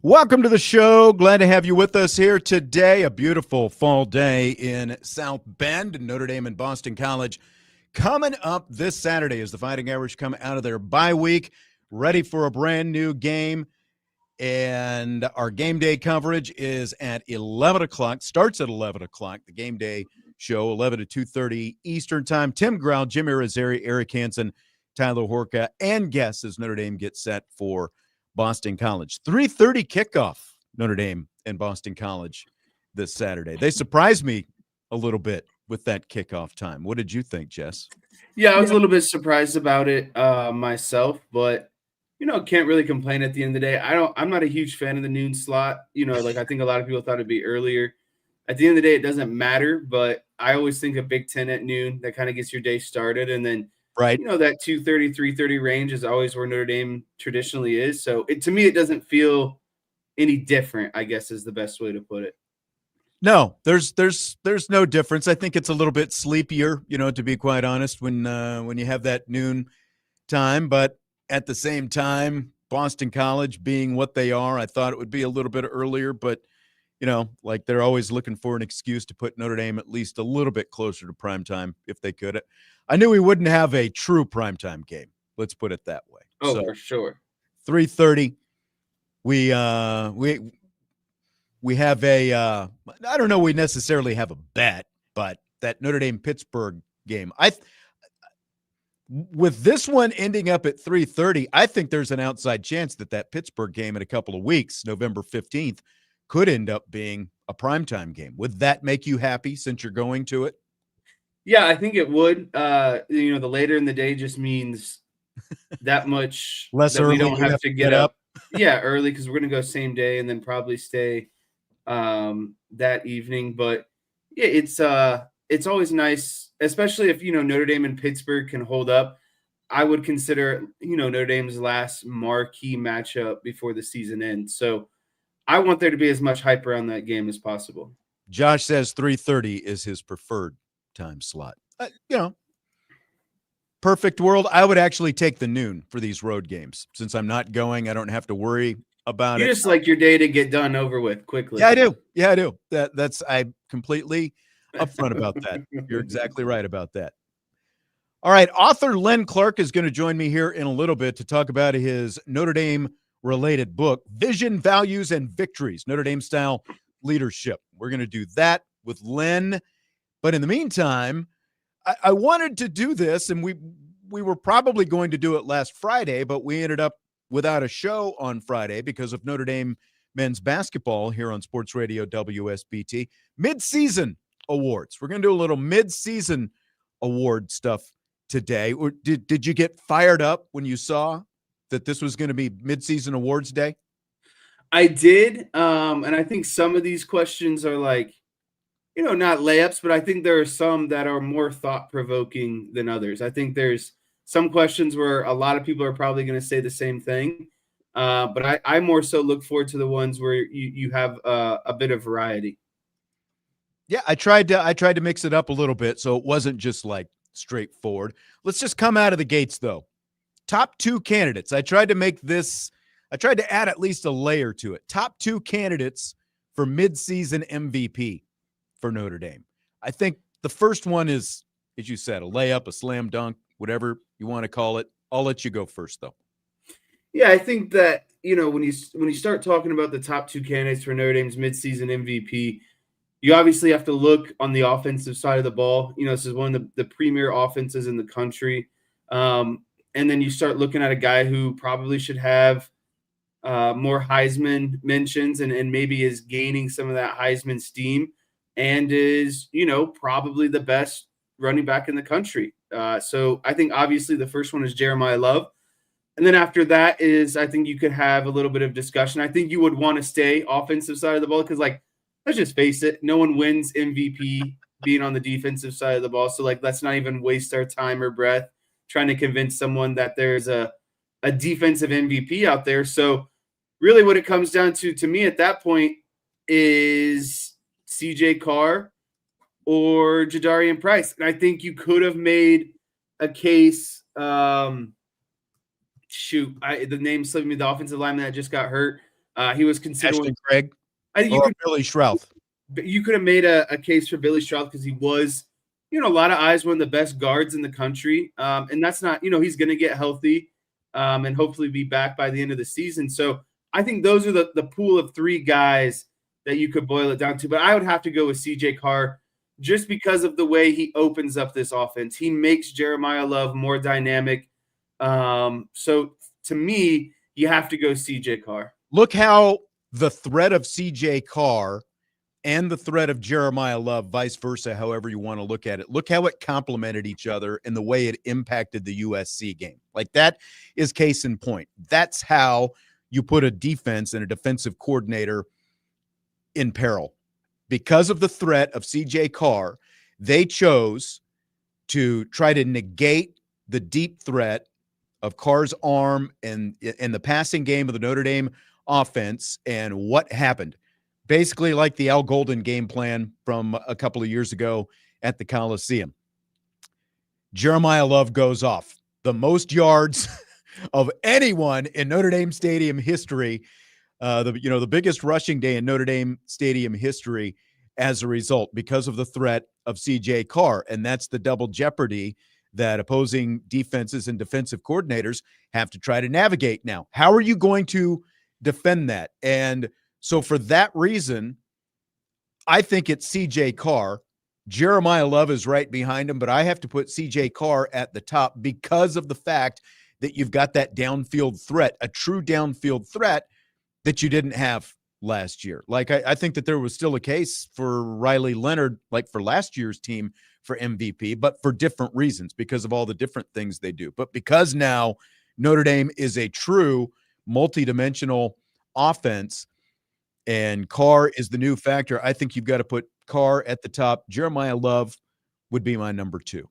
Welcome to the show. Glad to have you with us here today. A beautiful fall day in South Bend, Notre Dame and Boston College. Coming up this Saturday as the Fighting Irish come out of their bye week, ready for a brand new game. And our game day coverage is at 11 o'clock, starts at 11 o'clock. The game day show, 11 to 2:30 Eastern time. Tim Grau, Jim Irizarry, Eric Hansen, Tyler Horka, and guests as Notre Dame gets set for Boston College. 3:30 kickoff, Notre Dame and Boston College this Saturday. They surprised me a little bit with that kickoff time. What did you think, Jess? Yeah, I was a little bit surprised about it myself, but can't really complain at the end of the day. I'm not a huge fan of the noon slot. I think a lot of people thought it'd be earlier. At the end of the day, it doesn't matter, but I always think of Big Ten at noon. That kind of gets your day started. And then Right. That 2:30, 3:30 range is always where Notre Dame traditionally is. So to me, it doesn't feel any different, I guess is the best way to put it. No, there's no difference. I think it's a little bit sleepier, to be quite honest, when you have that noon time. But at the same time, Boston College being what they are, I thought it would be a little bit earlier. But, like they're always looking for an excuse to put Notre Dame at least a little bit closer to primetime if they could. I knew we wouldn't have a true primetime game. Let's put it that way. Oh, so, for sure. 3:30. We have a I don't know we necessarily have a bet, but that Notre Dame-Pittsburgh game, with this one ending up at 3:30, I think there's an outside chance that Pittsburgh game in a couple of weeks, November 15th, could end up being a primetime game. Would that make you happy since you're going to it? Yeah, I think it would. The later in the day just means that much less that early. We don't have to get up. Yeah, early because we're going to go same day and then probably stay that evening. But yeah, it's always nice, especially if Notre Dame and Pittsburgh can hold up. I would consider Notre Dame's last marquee matchup before the season ends. So I want there to be as much hype around that game as possible. Josh says 3:30 is his preferred time slot. Perfect world. I would actually take the noon for these road games. Since I'm not going, I don't have to worry about it. You just like your day to get done over with quickly. Yeah, I do. I'm completely upfront about that. You're exactly right about that. All right, author Len Clark is going to join me here in a little bit to talk about his Notre Dame-related book, Vision, Values, and Victories, Notre Dame-Style Leadership. We're going to do that with Len. But in the meantime, I wanted to do this, and we were probably going to do it last Friday, but we ended up without a show on Friday because of Notre Dame men's basketball here on Sports Radio WSBT. Midseason awards. We're going to do a little midseason award stuff today. Or did you get fired up when you saw that this was going to be midseason awards day? I did, and I think some of these questions are like, not layups, but I think there are some that are more thought-provoking than others. I think there's some questions where a lot of people are probably going to say the same thing, but I more so look forward to the ones where you have a bit of variety. Yeah, I tried to mix it up a little bit so it wasn't just like straightforward. Let's just come out of the gates, though. Top two candidates. I tried to add at least a layer to it. Top two candidates for midseason MVP for Notre Dame. I think the first one is, as you said, a layup, a slam dunk, whatever you want to call it. I'll let you go first, though. Yeah, I think that, when you start talking about the top two candidates for Notre Dame's midseason MVP, you obviously have to look on the offensive side of the ball. This is one of the premier offenses in the country. And then you start looking at a guy who probably should have more Heisman mentions and maybe is gaining some of that Heisman steam and is, probably the best running back in the country. So I think obviously the first one is Jeremiah Love. And then after that is, I think you could have a little bit of discussion. I think you would want to stay offensive side of the ball because, let's just face it, no one wins MVP being on the defensive side of the ball. So, let's not even waste our time or breath trying to convince someone that there's a defensive MVP out there. So really what it comes down to me at that point is CJ Carr or Jadarian Price. And I think you could have made a case. The name slipped me, the offensive lineman that just got hurt. He was considered. Ashton Craig I think or Billy Schrouth. you could have made a case for Billy Schrouth because he was, a lot of eyes, one of the best guards in the country. And that's not, he's going to get healthy and hopefully be back by the end of the season. So I think those are the pool of three guys that you could boil it down to. But I would have to go with CJ Carr just because of the way he opens up this offense. He makes Jeremiah Love more dynamic. So to me, you have to go CJ Carr. Look how the threat of CJ Carr and the threat of Jeremiah Love, vice versa, however you want to look at it. Look how it complemented each other and the way it impacted the USC game. Like, that is case in point. That's how you put a defense and a defensive coordinator in peril. Because of the threat of CJ Carr, they chose to try to negate the deep threat of Carr's arm and the passing game of the Notre Dame offense. And what happened? Basically like the Al Golden game plan from a couple of years ago at the Coliseum. Jeremiah Love goes off. The most yards of anyone in Notre Dame Stadium history, the biggest rushing day in Notre Dame Stadium history as a result, because of the threat of CJ Carr. And that's the double jeopardy that opposing defenses and defensive coordinators have to try to navigate now. How are you going to defend that? And so for that reason, I think it's CJ Carr. Jeremiah Love is right behind him, but I have to put CJ Carr at the top because of the fact that you've got that downfield threat, a true downfield threat that you didn't have last year. Like, I think that there was still a case for Riley Leonard, like for last year's team, for MVP, but for different reasons because of all the different things they do. But because now Notre Dame is a true multidimensional offense and Carr is the new factor, I think you've got to put Carr at the top. Jeremiah Love would be my number 2.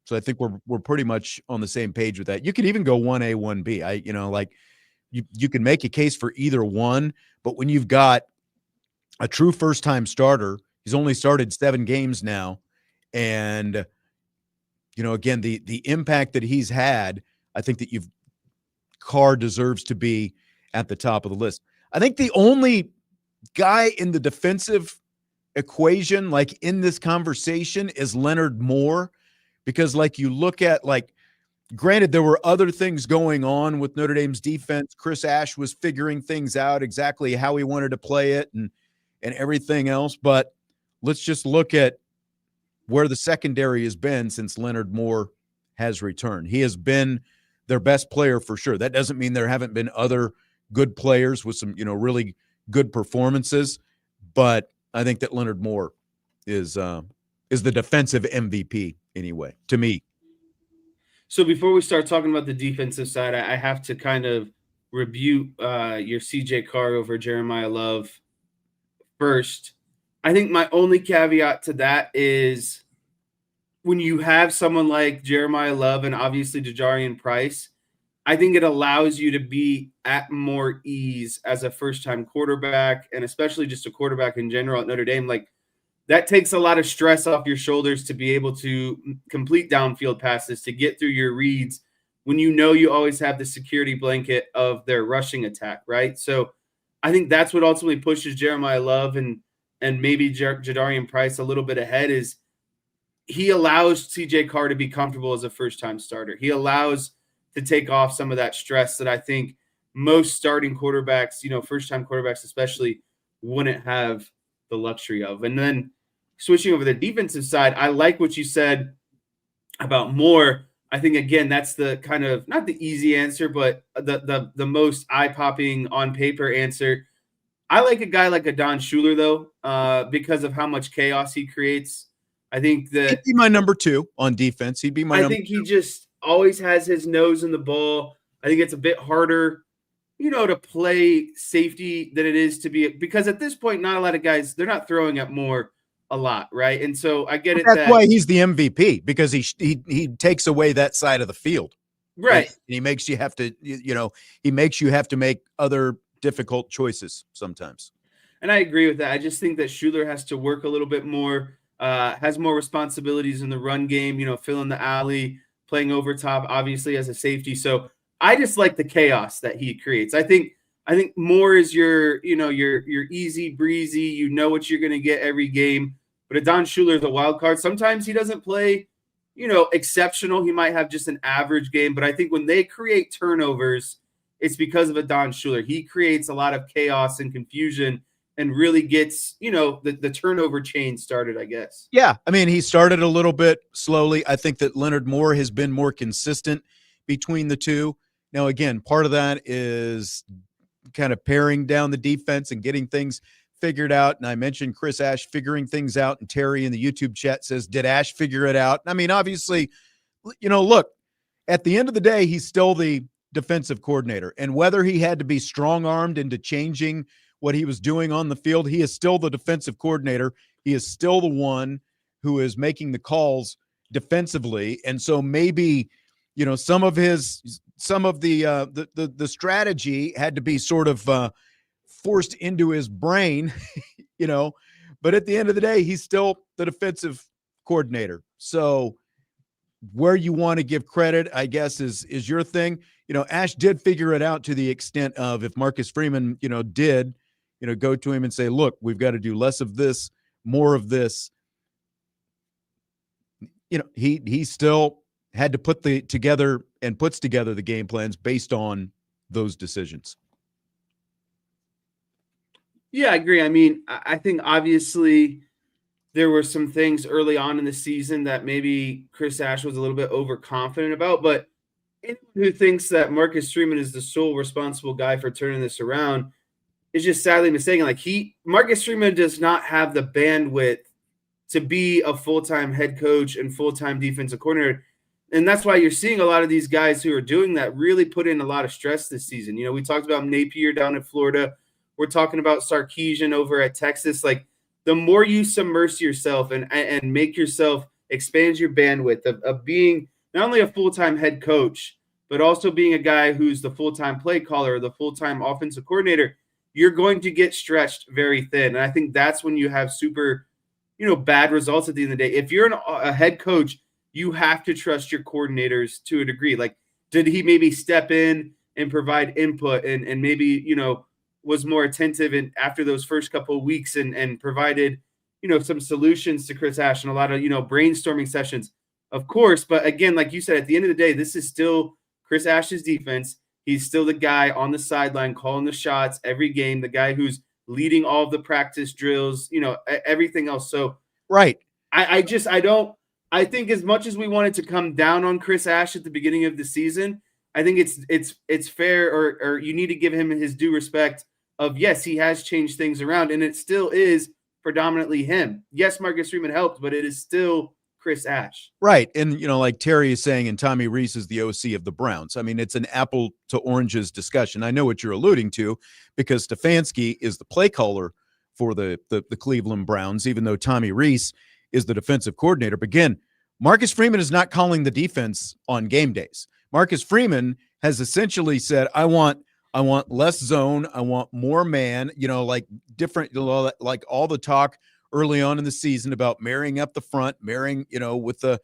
So I think we're pretty much on the same page with that. You could even go 1A, 1B. You can make a case for either one, but when you've got a true first-time starter, he's only started 7 games now, and again, the impact that he's had, I think that Carr deserves to be at the top of the list. I think the only guy in the defensive equation, like in this conversation, is Leonard Moore, because you look at, granted, there were other things going on with Notre Dame's defense. Chris Ash was figuring things out exactly how he wanted to play it and everything else. But let's just look at where the secondary has been since Leonard Moore has returned. He has been their best player for sure. That doesn't mean there haven't been other good players with some, really good performances. But I think that Leonard Moore is the defensive MVP anyway, to me. So before we start talking about the defensive side, I have to kind of rebuke your CJ Carr over Jeremiah Love first. I think my only caveat to that is when you have someone like Jeremiah Love and obviously Jadarian Price, I think it allows you to be at more ease as a first-time quarterback, and especially just a quarterback in general at Notre Dame. That takes a lot of stress off your shoulders to be able to complete downfield passes, to get through your reads when you always have the security blanket of their rushing attack, right? So I think that's what ultimately pushes Jeremiah Love and maybe Jadarian Price a little bit ahead, is he allows CJ Carr to be comfortable as a first-time starter. He allows to take off some of that stress that I think most starting quarterbacks, first-time quarterbacks especially, wouldn't have the luxury of. And then switching over the defensive side, I like what you said about Moore. I think, again, that's the kind of, not the easy answer, but the most eye-popping on paper answer. I like a guy like a Don Schuler, though, because of how much chaos he creates. I think that he'd be my number 2 on defense. He'd be my number 2. He just always has his nose in the ball. I think it's a bit harder, to play safety than it is to be, because at this point, not a lot of guys, they're not throwing at Moore a lot, right? And so I get it. That's why he's the MVP, because he takes away that side of the field, right? And he makes you have to, he makes you have to make other difficult choices sometimes. And I agree with that. I just think that Schuler has to work a little bit more, has more responsibilities in the run game, filling the alley, playing over top, obviously as a safety. So I just like the chaos that he creates. I think I think Moore is your easy breezy. You know what you're going to get every game. But Adon Schuler is a wild card. Sometimes he doesn't play, exceptional. He might have just an average game. But I think when they create turnovers, it's because of Adon Schuler. He creates a lot of chaos and confusion and really gets, the turnover chain started, I guess. Yeah. I mean, he started a little bit slowly. I think that Leonard Moore has been more consistent between the two. Now, again, part of that is kind of paring down the defense and getting things figured out. And I mentioned Chris Ash figuring things out, and Terry in the YouTube chat says, did Ash figure it out? I mean, obviously, look, at the end of the day, he's still the defensive coordinator. And whether he had to be strong-armed into changing what he was doing on the field, he is still the defensive coordinator. He is still the one who is making the calls defensively. And so maybe, some of the strategy had to be sort of forced into his brain, but at the end of the day, he's still the defensive coordinator. So where you want to give credit, I guess, is your thing. Ash did figure it out to the extent of, if Marcus Freeman, did, go to him and say, look, we've got to do less of this, more of this. He still had to puts together the game plans based on those decisions. Yeah, I agree. I mean, I think obviously there were some things early on in the season that maybe Chris Ash was a little bit overconfident about, but anyone who thinks that Marcus Freeman is the sole responsible guy for turning this around is just sadly mistaken. Like, Marcus Freeman does not have the bandwidth to be a full-time head coach and full-time defensive coordinator. And that's why you're seeing a lot of these guys who are doing that really put in a lot of stress this season. We talked about Napier down in Florida. We're talking about Sarkisian over at Texas. Like, the more you submerge yourself and make yourself expand your bandwidth of being not only a full-time head coach, but also being a guy who's the full-time play caller, the full-time offensive coordinator, you're going to get stretched very thin. And I think that's when you have super, bad results at the end of the day. If you're a head coach, you have to trust your coordinators to a degree. Like, did he maybe step in and provide input and maybe, was more attentive after those first couple of weeks and provided, some solutions to Chris Ash and a lot of, brainstorming sessions, of course. But again, like you said, at the end of the day, this is still Chris Ash's defense. He's still the guy on the sideline calling the shots every game, the guy who's leading all of the practice drills, everything else. So, right. I think as much as we wanted to come down on Chris Ash at the beginning of the season, I think it's fair or you need to give him his due respect of, yes, he has changed things around, and it still is predominantly him. Yes, Marcus Freeman helped, but it is still Chris Ash. Right. And, like Terry is saying, and Tommy Reese is the OC of the Browns. I mean, it's an apple to oranges discussion. I know what you're alluding to, because Stefanski is the play caller for the Cleveland Browns, even though Tommy Reese is the defensive coordinator. But again, Marcus Freeman is not calling the defense on game days. Marcus Freeman has essentially said, I want less zone. I want more man, like different, like all the talk early on in the season about marrying up the front, marrying, with the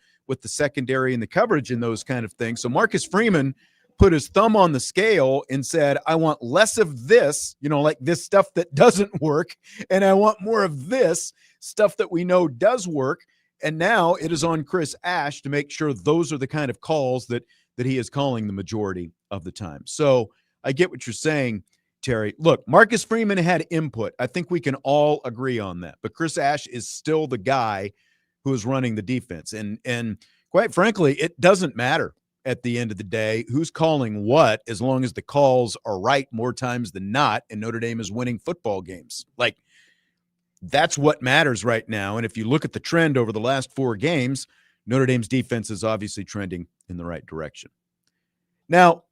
secondary and the coverage and those kind of things. So Marcus Freeman put his thumb on the scale and said, I want less of this, like this stuff that doesn't work. And I want more of this stuff that we know does work. And now it is on Chris Ash to make sure those are the kind of calls that he is calling the majority of the time. So I get what you're saying, Terry. Look, Marcus Freeman had input. I think we can all agree on that. But Chris Ash is still the guy who is running the defense. And quite frankly, it doesn't matter at the end of the day who's calling what, as long as the calls are right more times than not, and Notre Dame is winning football games. Like, that's what matters right now. And if you look at the trend over the last 4 games, Notre Dame's defense is obviously trending in the right direction. Now,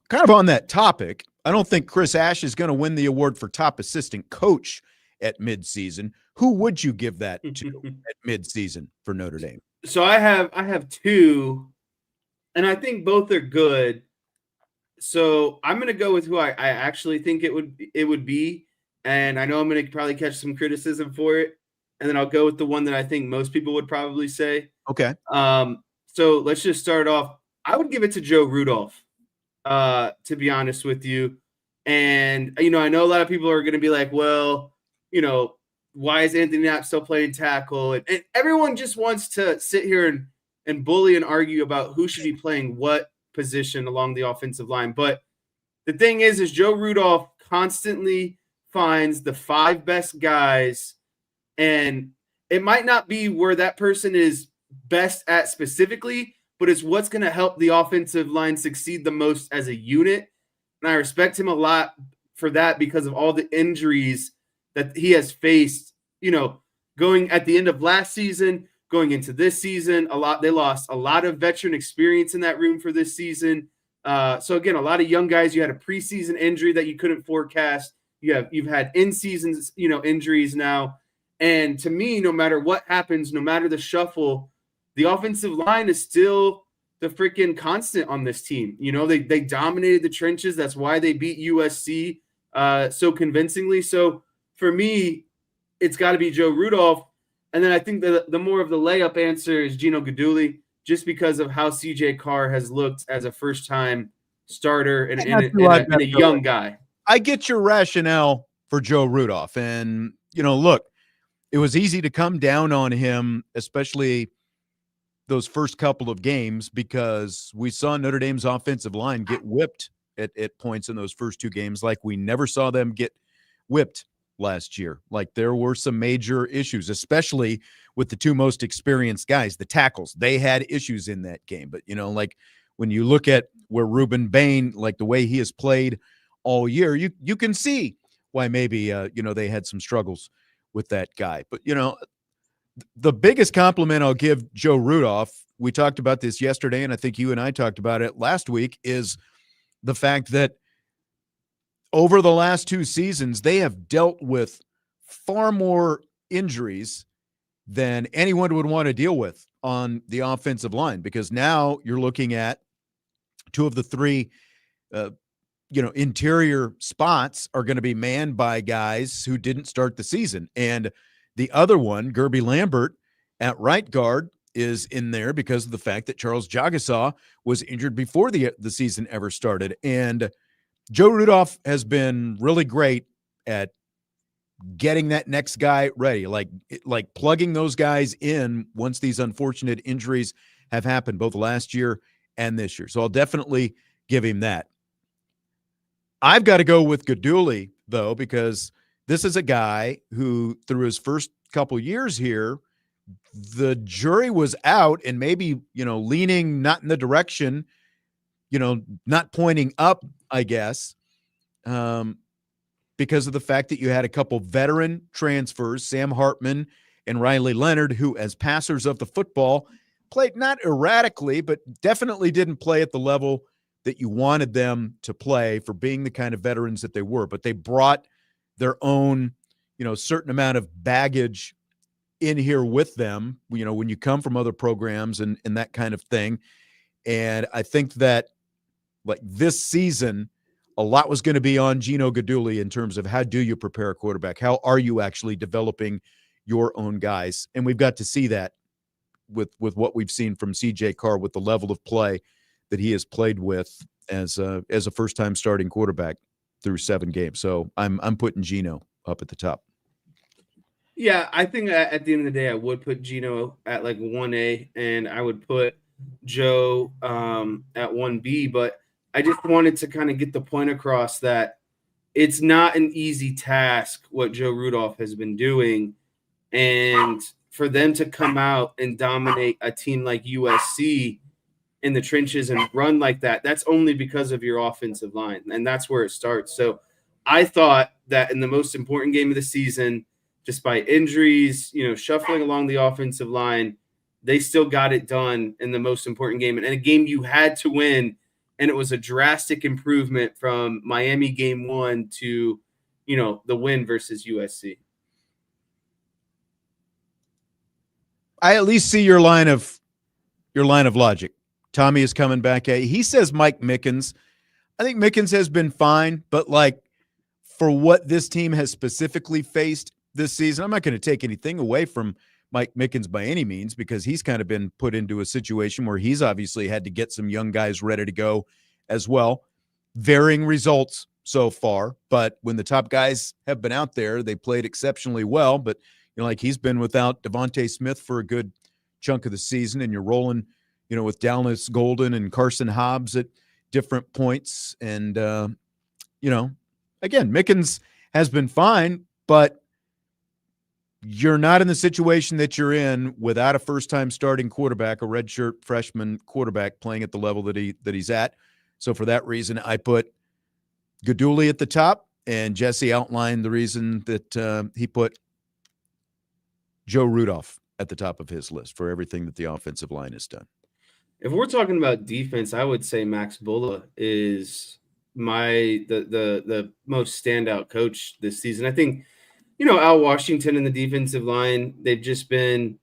kind of on that topic, I don't think Chris Ash is going to win the award for top assistant coach at midseason. Who would you give that to at midseason for Notre Dame? So I have 2, and I think both are good. So I'm going to go with who I actually think it would be, and I know I'm going to probably catch some criticism for it, and then I'll go with the one that I think most people would probably say. Okay. So let's just start off. I would give it to Joe Rudolph. To be honest with you, And, I know a lot of people are going to be like, well, why is Anthony Knapp still playing tackle? And everyone just wants to sit here and bully and argue about who should be playing what position along the offensive line. But the thing is Joe Rudolph constantly finds the 5 best guys, and it might not be where that person is best at specifically, but it's what's going to help the offensive line succeed the most as a unit. And I respect him a lot for that because of all the injuries that he has faced, going at the end of last season, going into this season. They lost a lot of veteran experience in that room for this season. So again, a lot of young guys. You had a preseason injury that you couldn't forecast. You've had in-season, injuries now. And to me, no matter what happens, no matter the shuffle, the offensive line is still the freaking constant on this team. They dominated the trenches. That's why they beat USC so convincingly. So for me, it's got to be Joe Rudolph. And then I think the more of the layup answer is Gino Guidugli, just because of how CJ Carr has looked as a first-time starter and a young guy. I get your rationale for Joe Rudolph. And, look, it was easy to come down on him, especially those first couple of games, because we saw Notre Dame's offensive line get whipped at points in those first 2 games like we never saw them get whipped last year. Like there were some major issues, especially with the 2 most experienced guys, the tackles. They had issues in that game. But, like when you look at where Ruben Bain, like the way he has played all year, you can see why maybe, they had some struggles with that guy. But, the biggest compliment I'll give Joe Rudolph, we talked about this yesterday, and I think you and I talked about it last week, is the fact that over the last 2 seasons, they have dealt with far more injuries than anyone would want to deal with on the offensive line, because now you're looking at 2 of the 3 interior spots are going to be manned by guys who didn't start the season. And the other one, Gerby Lambert at right guard, is in there because of the fact that Charles Jagasaw was injured before the season ever started. And Joe Rudolph has been really great at getting that next guy ready, like plugging those guys in once these unfortunate injuries have happened, both last year and this year. So I'll definitely give him that. I've got to go with Guidugli, though, because this is a guy who, through his first couple years here, the jury was out and maybe, leaning not in the direction, not pointing up, I guess, because of the fact that you had a couple veteran transfers, Sam Hartman and Riley Leonard, who, as passers of the football, played not erratically, but definitely didn't play at the level that you wanted them to play for being the kind of veterans that they were. But they brought their own, certain amount of baggage in here with them, when you come from other programs and that kind of thing. And I think that, like, this season, a lot was going to be on Gino Guidugli in terms of how do you prepare a quarterback? How are you actually developing your own guys? And we've got to see that with what we've seen from CJ Carr, with the level of play that he has played with as a first-time starting quarterback through 7 games. So I'm putting Gino up at the top. Yeah, I think at the end of the day, I would put Gino at like 1A, and I would put Joe at 1B. But I just wanted to kind of get the point across that it's not an easy task what Joe Rudolph has been doing. And for them to come out and dominate a team like USC in the trenches and run like that, that's only because of your offensive line. And that's where it starts. So I thought that in the most important game of the season, despite injuries, shuffling along the offensive line, they still got it done in the most important game. And a game you had to win, and it was a drastic improvement from Miami game 1 to, the win versus USC. I at least see your line of logic. Tommy is coming back at you. He says Mike Mickens. I think Mickens has been fine, but like for what this team has specifically faced this season, I'm not going to take anything away from Mike Mickens by any means, because he's kind of been put into a situation where he's obviously had to get some young guys ready to go as well. Varying results so far, but when the top guys have been out there, they played exceptionally well. But like he's been without Devontae Smith for a good chunk of the season, and you're rolling, with Dallas Golden and Carson Hobbs at different points, and again, Mickens has been fine, but you're not in the situation that you're in without a first-time starting quarterback, a redshirt freshman quarterback playing at the level that he's at. So for that reason, I put Gaduli at the top, and Jesse outlined the reason that he put Joe Rudolph at the top of his list for everything that the offensive line has done. If we're talking about defense, I would say Max Bulla is the most standout coach this season. I think, Al Washington and the defensive line, they've just been,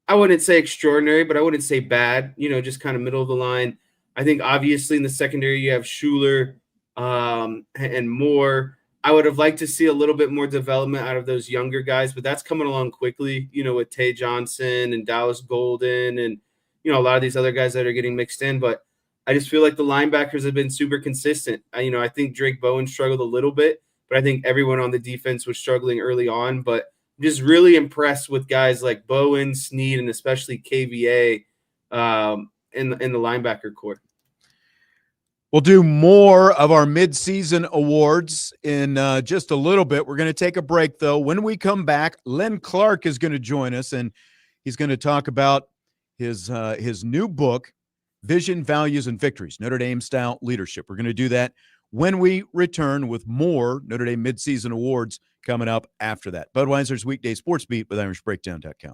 I wouldn't say extraordinary, but I wouldn't say bad, just kind of middle of the line. I think obviously in the secondary you have Schuler and Moore. I would have liked to see a little bit more development out of those younger guys, but that's coming along quickly, with Tay Johnson and Dallas Golden and, a lot of these other guys that are getting mixed in. But I just feel like the linebackers have been super consistent. I think Drake Bowen struggled a little bit, but I think everyone on the defense was struggling early on. But I'm just really impressed with guys like Bowen, Snead, and especially KVA in the linebacker core. We'll do more of our midseason awards in just a little bit. We're going to take a break, though. When we come back, Len Clark is going to join us, and he's going to talk about his new book, Vision, Values, and Victories, Notre Dame-Style Leadership. We're going to do that when we return with more Notre Dame midseason awards coming up after that. Budweiser's Weekday Sports Beat with IrishBreakdown.com.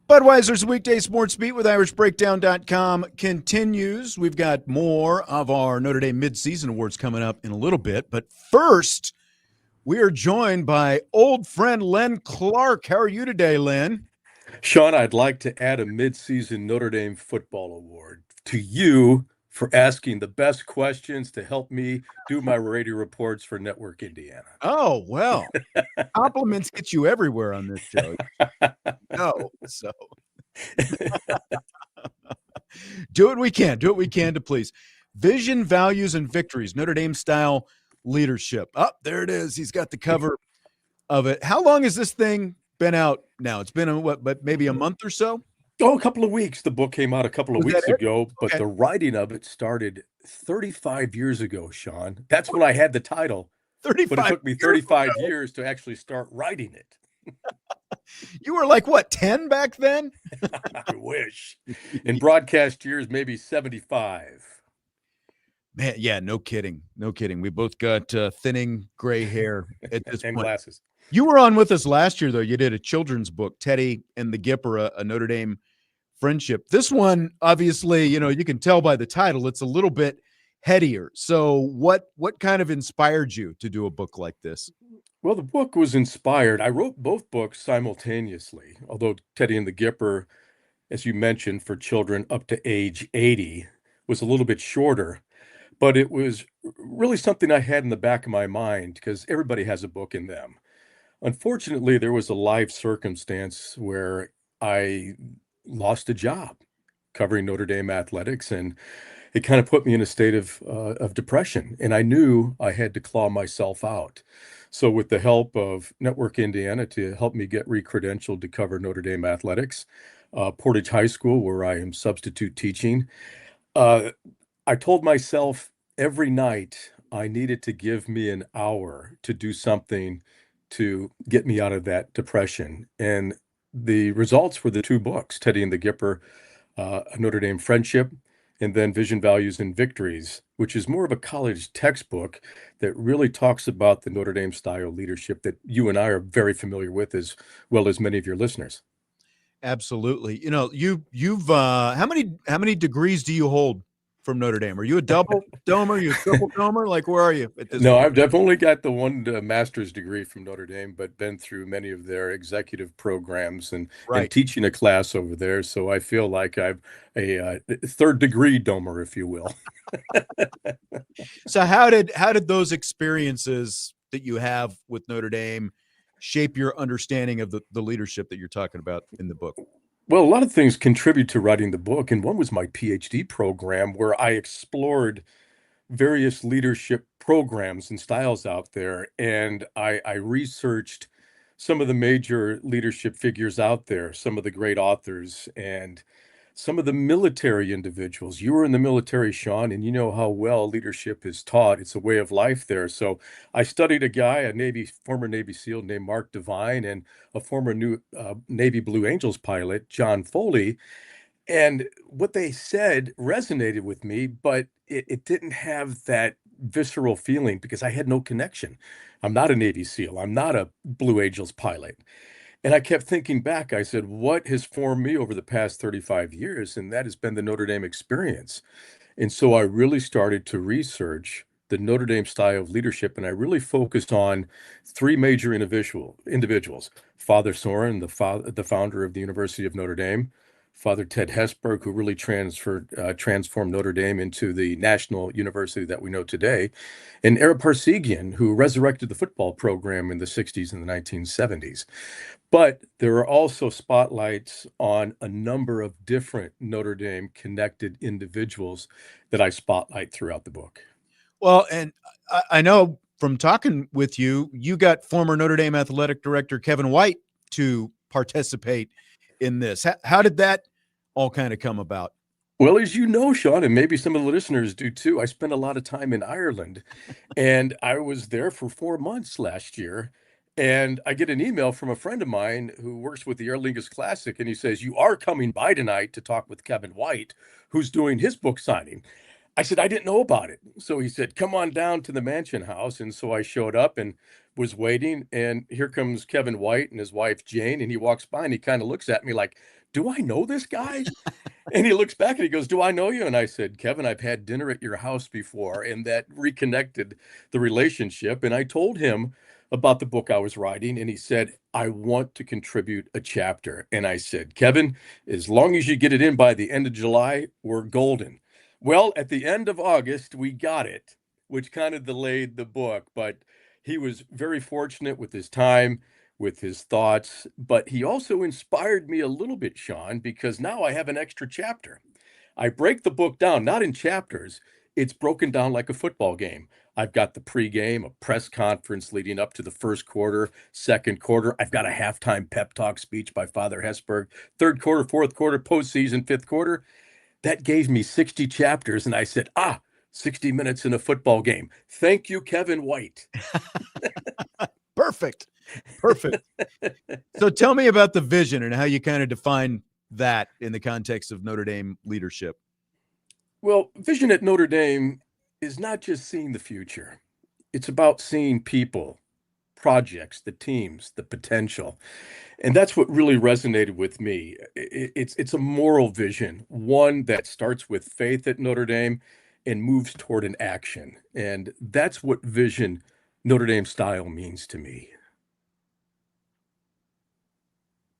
Budweiser's weekday sports beat with IrishBreakdown.com continues. We've got more of our Notre Dame midseason awards coming up in a little bit. But first, we are joined by old friend Len Clark. How are you today, Len? Sean, I'd like to add a midseason Notre Dame football award to you for asking the best questions to help me do my radio reports for Network Indiana. Oh, well, compliments get you everywhere on this show. No, so do what we can. Do what we can to please. Vision, values, and victories. Notre Dame-style leadership. Oh, there it is. He's got the cover of it. How long has this thing been out now? It's been but maybe a month or so? Oh, a couple of weeks. The book came out a couple of weeks ago, but Okay. the writing of it started 35 years ago, Sean. That's when I had the title. 35 But it took me 35 years to actually start writing it. You were like, what, 10 back then? I wish. In broadcast years, maybe 75. Man, yeah, no kidding. No kidding. We both got thinning gray hair at this And point. glasses. You were on with us last year, though. You did a children's book, Teddy and the Gipper, a Notre Dame friendship. This one, obviously, you can tell by the title, it's a little bit headier. So what kind of inspired you to do a book like this? Well, the book was inspired. I wrote both books simultaneously, although Teddy and the Gipper, as you mentioned, for children up to age 80, was a little bit shorter. But it was really something I had in the back of my mind because everybody has a book in them. Unfortunately, there was a life circumstance where I lost a job covering Notre Dame athletics, and it kind of put me in a state of depression. And I knew I had to claw myself out. So, with the help of Network Indiana to help me get recredentialed to cover Notre Dame athletics, Portage High School, where I am substitute teaching, I told myself every night I needed to give me an hour to do something to get me out of that depression. And the results were the two books, Teddy and the Gipper, A Notre Dame Friendship, and then Vision, Values, and Victories, which is more of a college textbook that really talks about the Notre Dame style leadership that you and I are very familiar with, as well as many of your listeners. Absolutely. You've how many degrees do you hold from Notre Dame? Are you a double domer? Are you a triple domer? Like, where are you at this No, point? I've definitely got the one master's degree from Notre Dame, but been through many of their executive programs and Right. teaching a class over there. So I feel like I'm a third degree domer, if you will. So how did those experiences that you have with Notre Dame shape your understanding of the leadership that you're talking about in the book? Well, a lot of things contribute to writing the book, and one was my PhD program where I explored various leadership programs and styles out there, and I researched some of the major leadership figures out there, some of the great authors, and some of the military individuals. You were in the military, Sean, and you know how well leadership is taught. It's a way of life there. So I studied a guy, former Navy SEAL named Mark Devine, and a former Navy Blue Angels pilot, John Foley. And what they said resonated with me, but it didn't have that visceral feeling because I had no connection. I'm not a Navy SEAL. I'm not a Blue Angels pilot. And I kept thinking back. I said, what has formed me over the past 35 years? And that has been the Notre Dame experience. And so I really started to research the Notre Dame style of leadership, and I really focused on three major individuals: Father Soren, the founder of the University of Notre Dame; Father Ted Hesburgh, who really transformed Notre Dame into the national university that we know today; and Ara Parsegian, who resurrected the football program in the 60s and the 1970s. But there are also spotlights on a number of different Notre Dame connected individuals that I spotlight throughout the book. Well, and I know from talking with you, you got former Notre Dame athletic director Kevin White to participate in this. How did that all kind of come about? Well, as you know, Sean, and maybe some of the listeners do too, I spent a lot of time in Ireland, and I was there for 4 months last year. And I get an email from a friend of mine who works with the Aer Lingus Classic, and he says, "You are coming by tonight to talk with Kevin White, who's doing his book signing." I said, I didn't know about it. So he said, come on down to the Mansion House. And so I showed up and was waiting. And here comes Kevin White and his wife, Jane. And he walks by and he kind of looks at me like, do I know this guy? And he looks back and he goes, do I know you? And I said, Kevin, I've had dinner at your house before. And that reconnected the relationship. And I told him about the book I was writing. And he said, I want to contribute a chapter. And I said, Kevin, as long as you get it in by the end of July, we're golden. Well, at the end of August, we got it, which kind of delayed the book, but he was very fortunate with his time, with his thoughts, but he also inspired me a little bit, Sean, because now I have an extra chapter. I break the book down, not in chapters, it's broken down like a football game. I've got the pregame, a press conference leading up to the first quarter, second quarter. I've got a halftime pep talk speech by Father Hesburgh, third quarter, fourth quarter, postseason, fifth quarter. That gave me 60 chapters, and I said, 60 minutes in a football game. Thank you, Kevin White. Perfect. Perfect. So tell me about the vision and how you kind of define that in the context of Notre Dame leadership. Well, vision at Notre Dame is not just seeing the future. It's about seeing people, projects, the teams, the potential. And that's what really resonated with me. It's a moral vision, one that starts with faith at Notre Dame and moves toward an action. And that's what vision Notre Dame style means to me.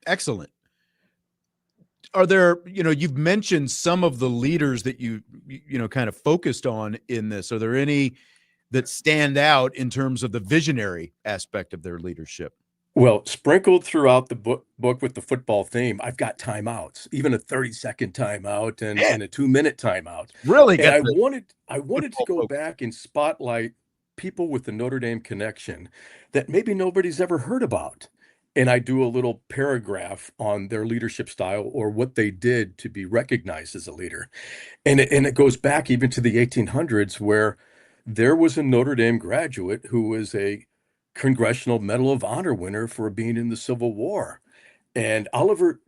Excellent. Are there, you've mentioned some of the leaders that you kind of focused on in this. Are there any that stand out in terms of the visionary aspect of their leadership? Well, sprinkled throughout the book with the football theme, I've got timeouts, even a 30-second timeout and a 2-minute timeout. Really? And I wanted to go focus. back and spotlight people with the Notre Dame connection that maybe nobody's ever heard about. And I do a little paragraph on their leadership style or what they did to be recognized as a leader. And it goes back even to the 1800s, where there was a Notre Dame graduate who was a Congressional Medal of Honor winner for being in the Civil War. And Oliver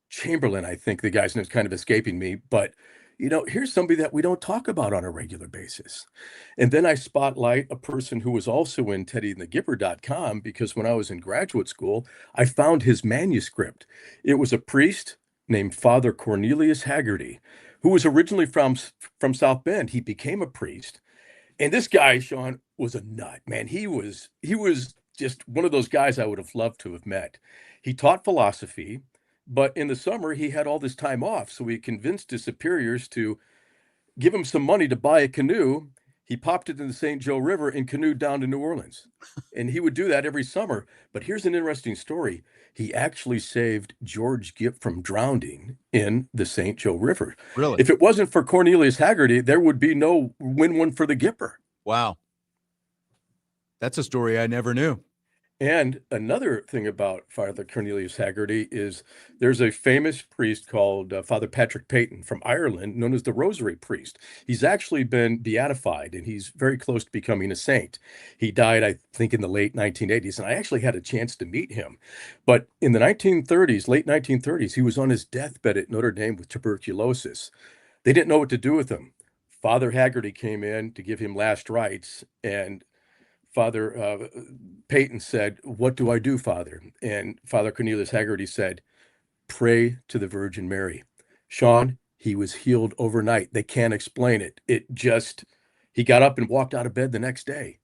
Chamberlain, I think the guy's name is kind of escaping me, but here's somebody that we don't talk about on a regular basis. And then I spotlight a person who was also in teddyandthegipper.com, because when I was in graduate school, I found his manuscript. It was a priest named Father Cornelius Haggerty, who was originally from South Bend. He became a priest. And this guy, Sean, was a nut, man. He was just one of those guys I would have loved to have met. He taught philosophy, but in the summer he had all this time off. So he convinced his superiors to give him some money to buy a canoe. He popped it in the St. Joe River and canoed down to New Orleans. And he would do that every summer. But here's an interesting story. He actually saved George Gipp from drowning in the St. Joe River. Really? If it wasn't for Cornelius Haggerty, there would be no win one for the Gipper. Wow. That's a story I never knew. And another thing about Father Cornelius Haggerty is there's a famous priest called Father Patrick Peyton from Ireland, known as the Rosary Priest. He's actually been beatified, and he's very close to becoming a saint. He died, I think, in the late 1980s, and I actually had a chance to meet him. But in the 1930s, late 1930s, he was on his deathbed at Notre Dame with tuberculosis. They didn't know what to do with him. Father Haggerty came in to give him last rites, and Father Peyton said, "What do I do, Father?" And Father Cornelius Haggerty said, "Pray to the Virgin Mary." Sean, he was healed overnight. They can't explain it. He got up and walked out of bed the next day.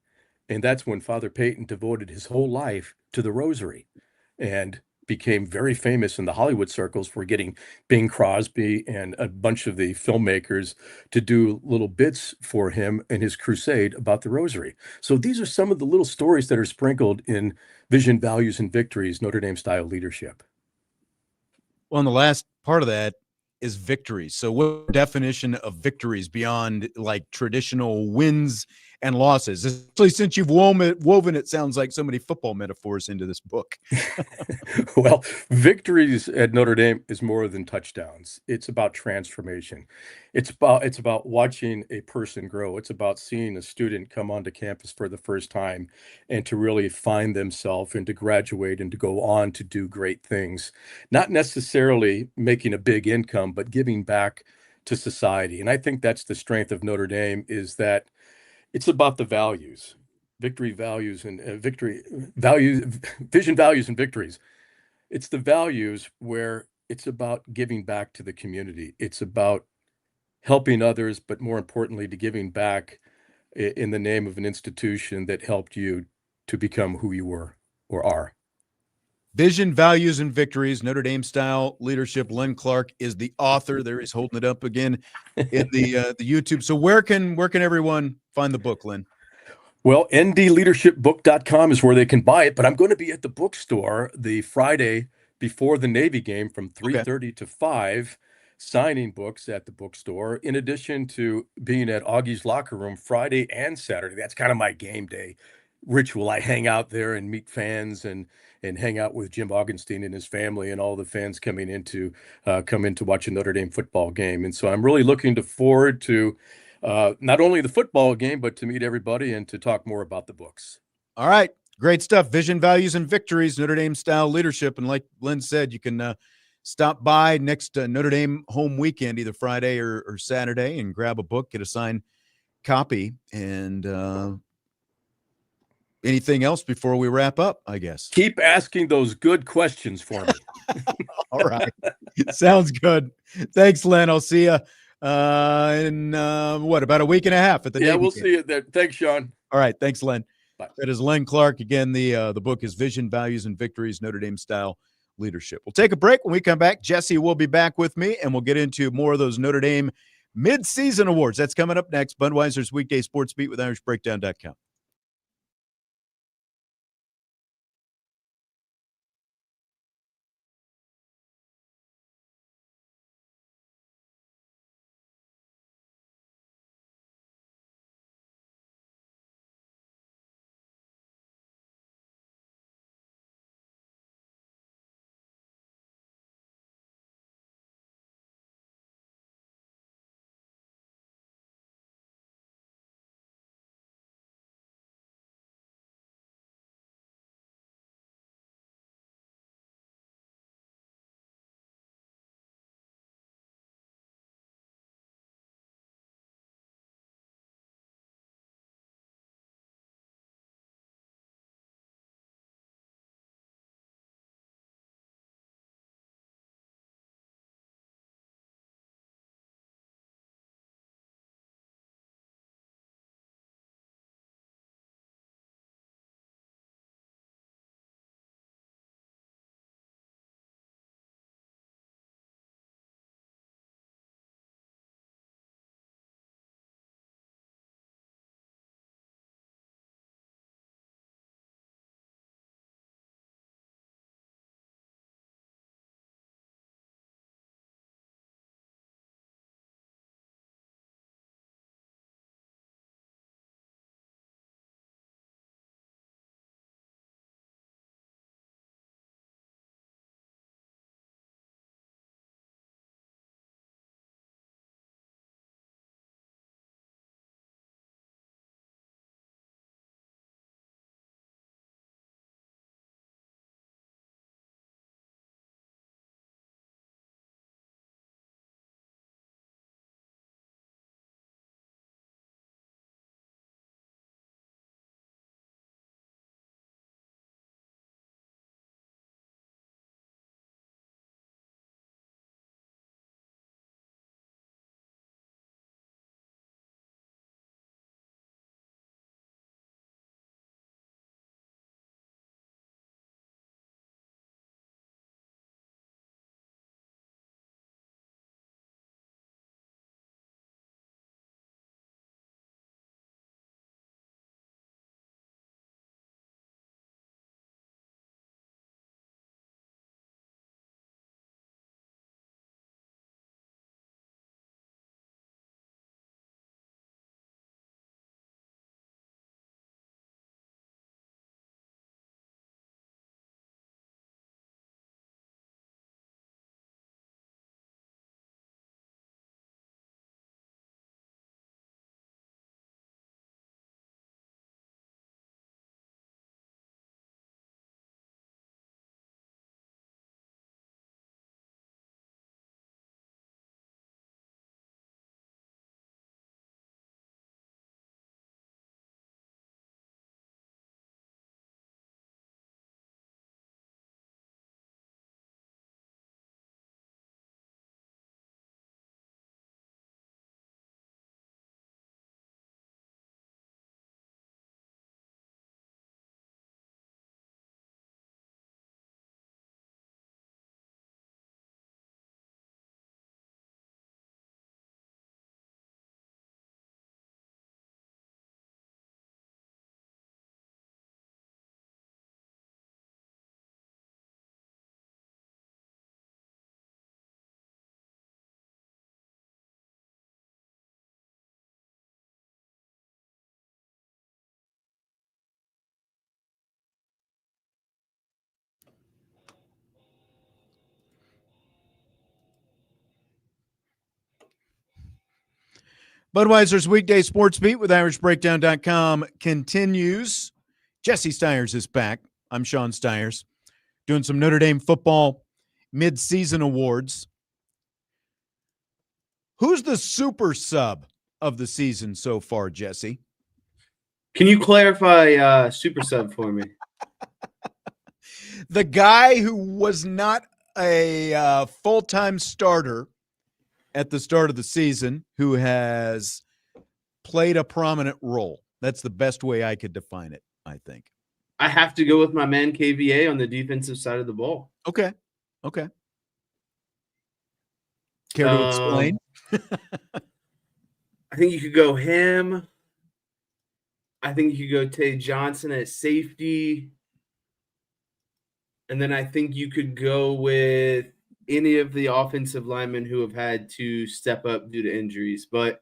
And that's when Father Peyton devoted his whole life to the rosary and became very famous in the Hollywood circles for getting Bing Crosby and a bunch of the filmmakers to do little bits for him in his crusade about the rosary. So these are some of the little stories that are sprinkled in Vision, Values, and Victories, Notre Dame-style leadership. Well, and the last part of that is victories. So what definition of victories beyond like traditional wins and losses, especially since you've woven it sounds like so many football metaphors into this book? Well, victories at Notre Dame is more than touchdowns. It's about transformation. It's about watching a person grow. It's about seeing a student come onto campus for the first time and to really find themselves and to graduate and to go on to do great things. Not necessarily making a big income, but giving back to society. And I think that's the strength of Notre Dame, is that it's about the values, victory values and victory values, vision values and victories. It's the values where it's about giving back to the community. It's about helping others, but more importantly, to giving back in the name of an institution that helped you to become who you were or are. Vision, Values, and Victories, Notre Dame-Style Leadership. Len Clark is the author. There he's holding it up again in the YouTube. So where can everyone find the book, Len? Well, ndleadershipbook.com is where they can buy it, but I'm going to be at the bookstore the Friday before the Navy game from 3:30 to 5, signing books at the bookstore, in addition to being at Augie's Locker Room Friday and Saturday. That's kind of my game day ritual. I hang out there and meet fans and hang out with Jim Augenstein and his family and all the fans coming in to come in to watch a Notre Dame football game. And so I'm really looking forward to not only the football game, but to meet everybody and to talk more about the books. All right. Great stuff. Vision, Values, and Victories, Notre Dame-Style Leadership. And like Len said, you can stop by next Notre Dame home weekend, either Friday or Saturday, and grab a book, get a signed copy. And anything else before we wrap up, I guess? Keep asking those good questions for me. All right. Sounds good. Thanks, Len. I'll see you in about a week and a half at the Navy We'll game. see you there. Thanks, Sean. All right. Thanks, Len. Bye. That is Len Clark. Again, the book is Vision, Values, and Victories, Notre Dame-Style Leadership. We'll take a break. When we come back, Jesse will be back with me, and we'll get into more of those Notre Dame Midseason awards. That's coming up next. Budweiser's Weekday Sports Beat with IrishBreakdown.com. Budweiser's weekday sports beat with IrishBreakdown.com continues. Jesse Stiers is back. I'm Sean Stiers, doing some Notre Dame football midseason awards. Who's the super sub of the season so far, Jesse? Can you clarify super sub for me? The guy who was not a full-time starter at the start of the season, who has played a prominent role. That's the best way I could define it, I think. I have to go with my man KVA on the defensive side of the ball. Okay. Care to explain? I think you could go him. I think you could go Tay Johnson at safety. And then I think you could go with any of the offensive linemen who have had to step up due to injuries. But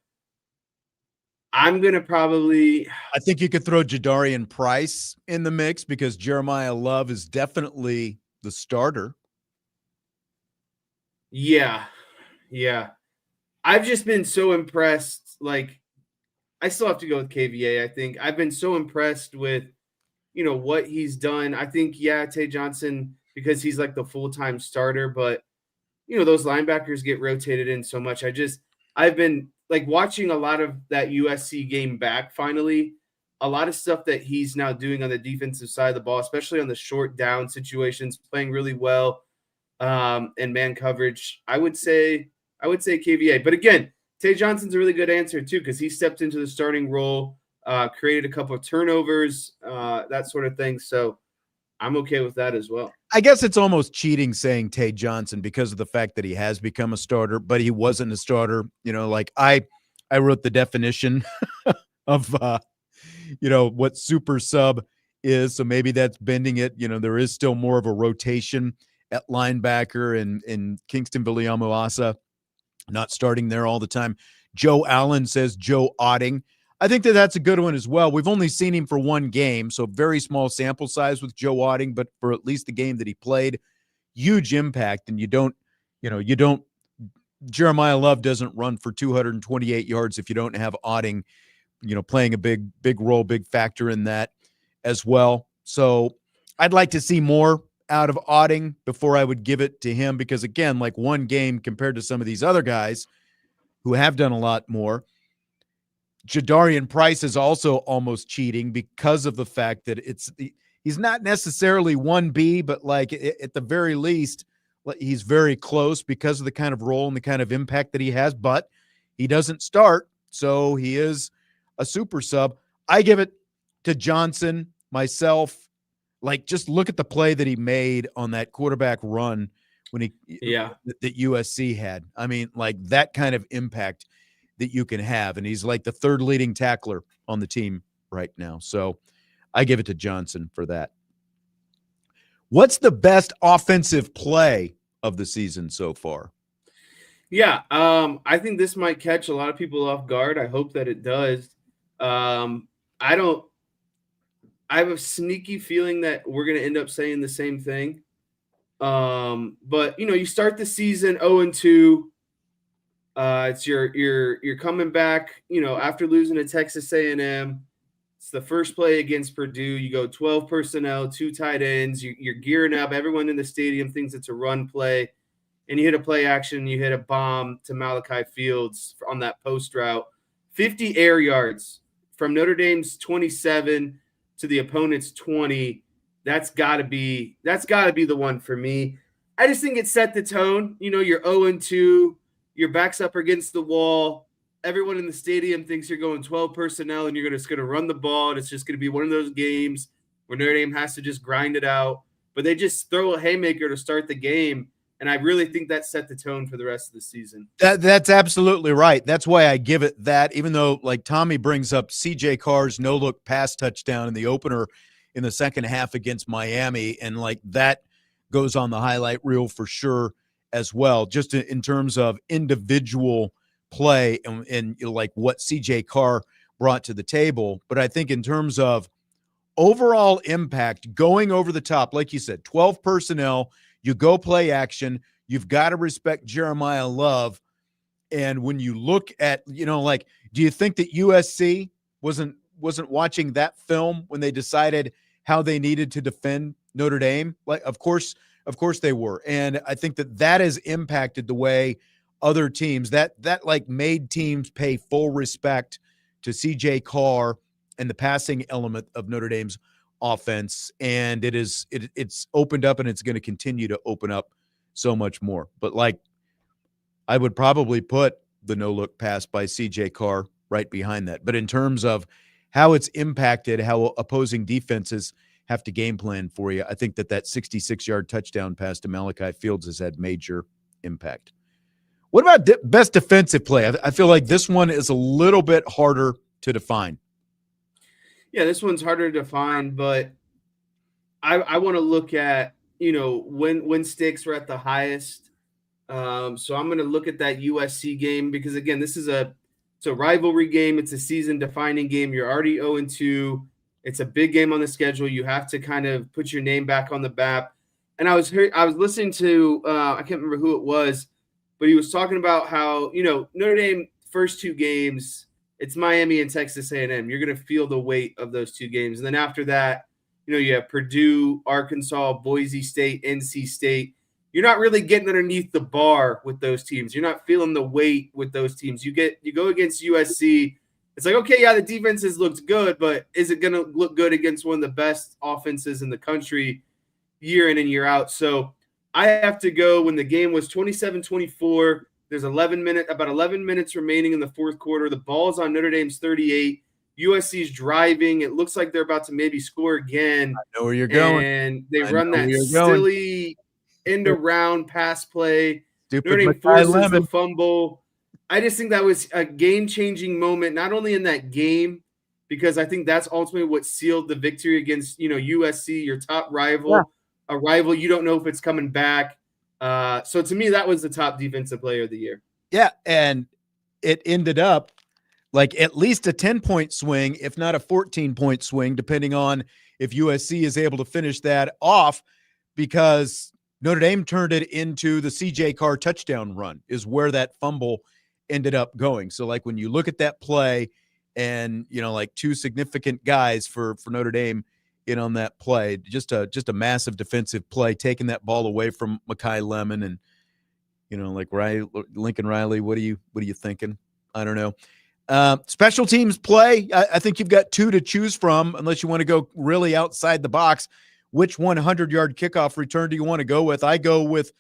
I'm going to probably – I think you could throw Jadarian Price in the mix because Jeremiah Love is definitely the starter. Yeah. I've just been so impressed. Like, I still have to go with KVA, I think. I've been so impressed with, what he's done. I think, Tay Johnson, because he's like the full-time starter, but, those linebackers get rotated in so much. I've been like watching a lot of that USC game back finally. A lot of stuff that he's now doing on the defensive side of the ball, especially on the short down situations, playing really well and man coverage. I would say KVA. But again, Tay Johnson's a really good answer too, because he stepped into the starting role, created a couple of turnovers, that sort of thing. So I'm okay with that as well. I guess it's almost cheating saying Tay Johnson because of the fact that he has become a starter, but he wasn't a starter. Like I wrote the definition of what super sub is, so maybe that's bending it. There is still more of a rotation at linebacker, and Kingston Viliamu-Asa not starting there all the time. Joe Allen says Joe Otting. I think that's a good one as well. We've only seen him for one game, so very small sample size with Joe Otting, but for at least the game that he played, huge impact. And you don't, Jeremiah Love doesn't run for 228 yards if you don't have Otting, playing a big role, big factor in that as well. So I'd like to see more out of Otting before I would give it to him, because again, like one game compared to some of these other guys who have done a lot more. Jadarian Price is also almost cheating because of the fact that he's not necessarily 1B, but like at the very least, he's very close because of the kind of role and the kind of impact that he has, but he doesn't start, so he is a super sub. I give it to Johnson myself. Like, just look at the play that he made on that quarterback run when that USC had. I mean, like that kind of impact that you can have. And he's like the third leading tackler on the team right now. So I give it to Johnson for that. What's the best offensive play of the season so far? Yeah, I think this might catch a lot of people off guard. I hope that it does. I have a sneaky feeling that we're going to end up saying the same thing. But you start the season 0-2. It's you're coming back, after losing to Texas A&M. It's the first play against Purdue. You go 12 personnel, 2 tight ends. You're gearing up. Everyone in the stadium thinks it's a run play, and you hit a play action. You hit a bomb to Malachi Fields on that post route. 50 air yards from Notre Dame's 27 to the opponent's 20. That's got to be the one for me. I just think it set the tone. You're 0-2. Your back's up against the wall. Everyone in the stadium thinks you're going 12 personnel and you're just going to run the ball. And it's just going to be one of those games where Notre Dame has to just grind it out. But they just throw a haymaker to start the game. And I really think that set the tone for the rest of the season. That's absolutely right. That's why I give it that, even though like Tommy brings up CJ Carr's no-look pass touchdown in the opener in the second half against Miami. And like that goes on the highlight reel for sure as well, just in terms of individual play and like what CJ Carr brought to the table. But I think in terms of overall impact, going over the top, like you said, 12 personnel, you go play action, you've got to respect Jeremiah Love. And when you look at, like, do you think that USC wasn't watching that film when they decided how they needed to defend Notre Dame? Like, of course they were. And I think that has impacted the way other teams that like made teams pay full respect to CJ Carr and the passing element of Notre Dame's offense. And it's opened up, and it's going to continue to open up so much more. But like, I would probably put the no-look pass by CJ Carr right behind that. But in terms of how it's impacted how opposing defenses have to game plan for you, I think that 66-yard touchdown pass to Malachi Fields has had major impact. What about best defensive play? I feel like this one is a little bit harder to define. Yeah, this one's harder to define, but I want to look at, when stakes were at the highest. So I'm going to look at that USC game because, again, it's a rivalry game. It's a season-defining game. You're already 0-2. It's a big game on the schedule. You have to kind of put your name back on the map. And I was listening to I can't remember who it was, but he was talking about how, Notre Dame first two games, it's Miami and Texas A&M. You're going to feel the weight of those two games. And then after that, you have Purdue, Arkansas, Boise State, NC State. You're not really getting underneath the bar with those teams. You're not feeling the weight with those teams. You go against USC. It's like, okay, yeah, the defense has looked good, but is it going to look good against one of the best offenses in the country year in and year out? So I have to go when the game was 27-24. There's about 11 minutes remaining in the fourth quarter. The ball's on Notre Dame's 38. USC's driving. It looks like they're about to maybe score again. I know where you're going. And they run that silly end-around pass play. Stupid Notre Dame forces the fumble. I just think that was a game-changing moment, not only in that game, because I think that's ultimately what sealed the victory against, USC, your top rival, a rival you don't know if it's coming back. So to me, that was the top defensive player of the year. Yeah, and it ended up like at least a 10-point swing, if not a 14-point swing, depending on if USC is able to finish that off, because Notre Dame turned it into the CJ Carr touchdown run is where that fumble ended up going. So like when you look at that play and, like two significant guys for Notre Dame in on that play, just a massive defensive play, taking that ball away from Mekhi Lemon and, like Lincoln Riley, what are you thinking? I don't know. Special teams play. I think you've got two to choose from, unless you want to go really outside the box. Which 100-yard kickoff return do you want to go with? I go with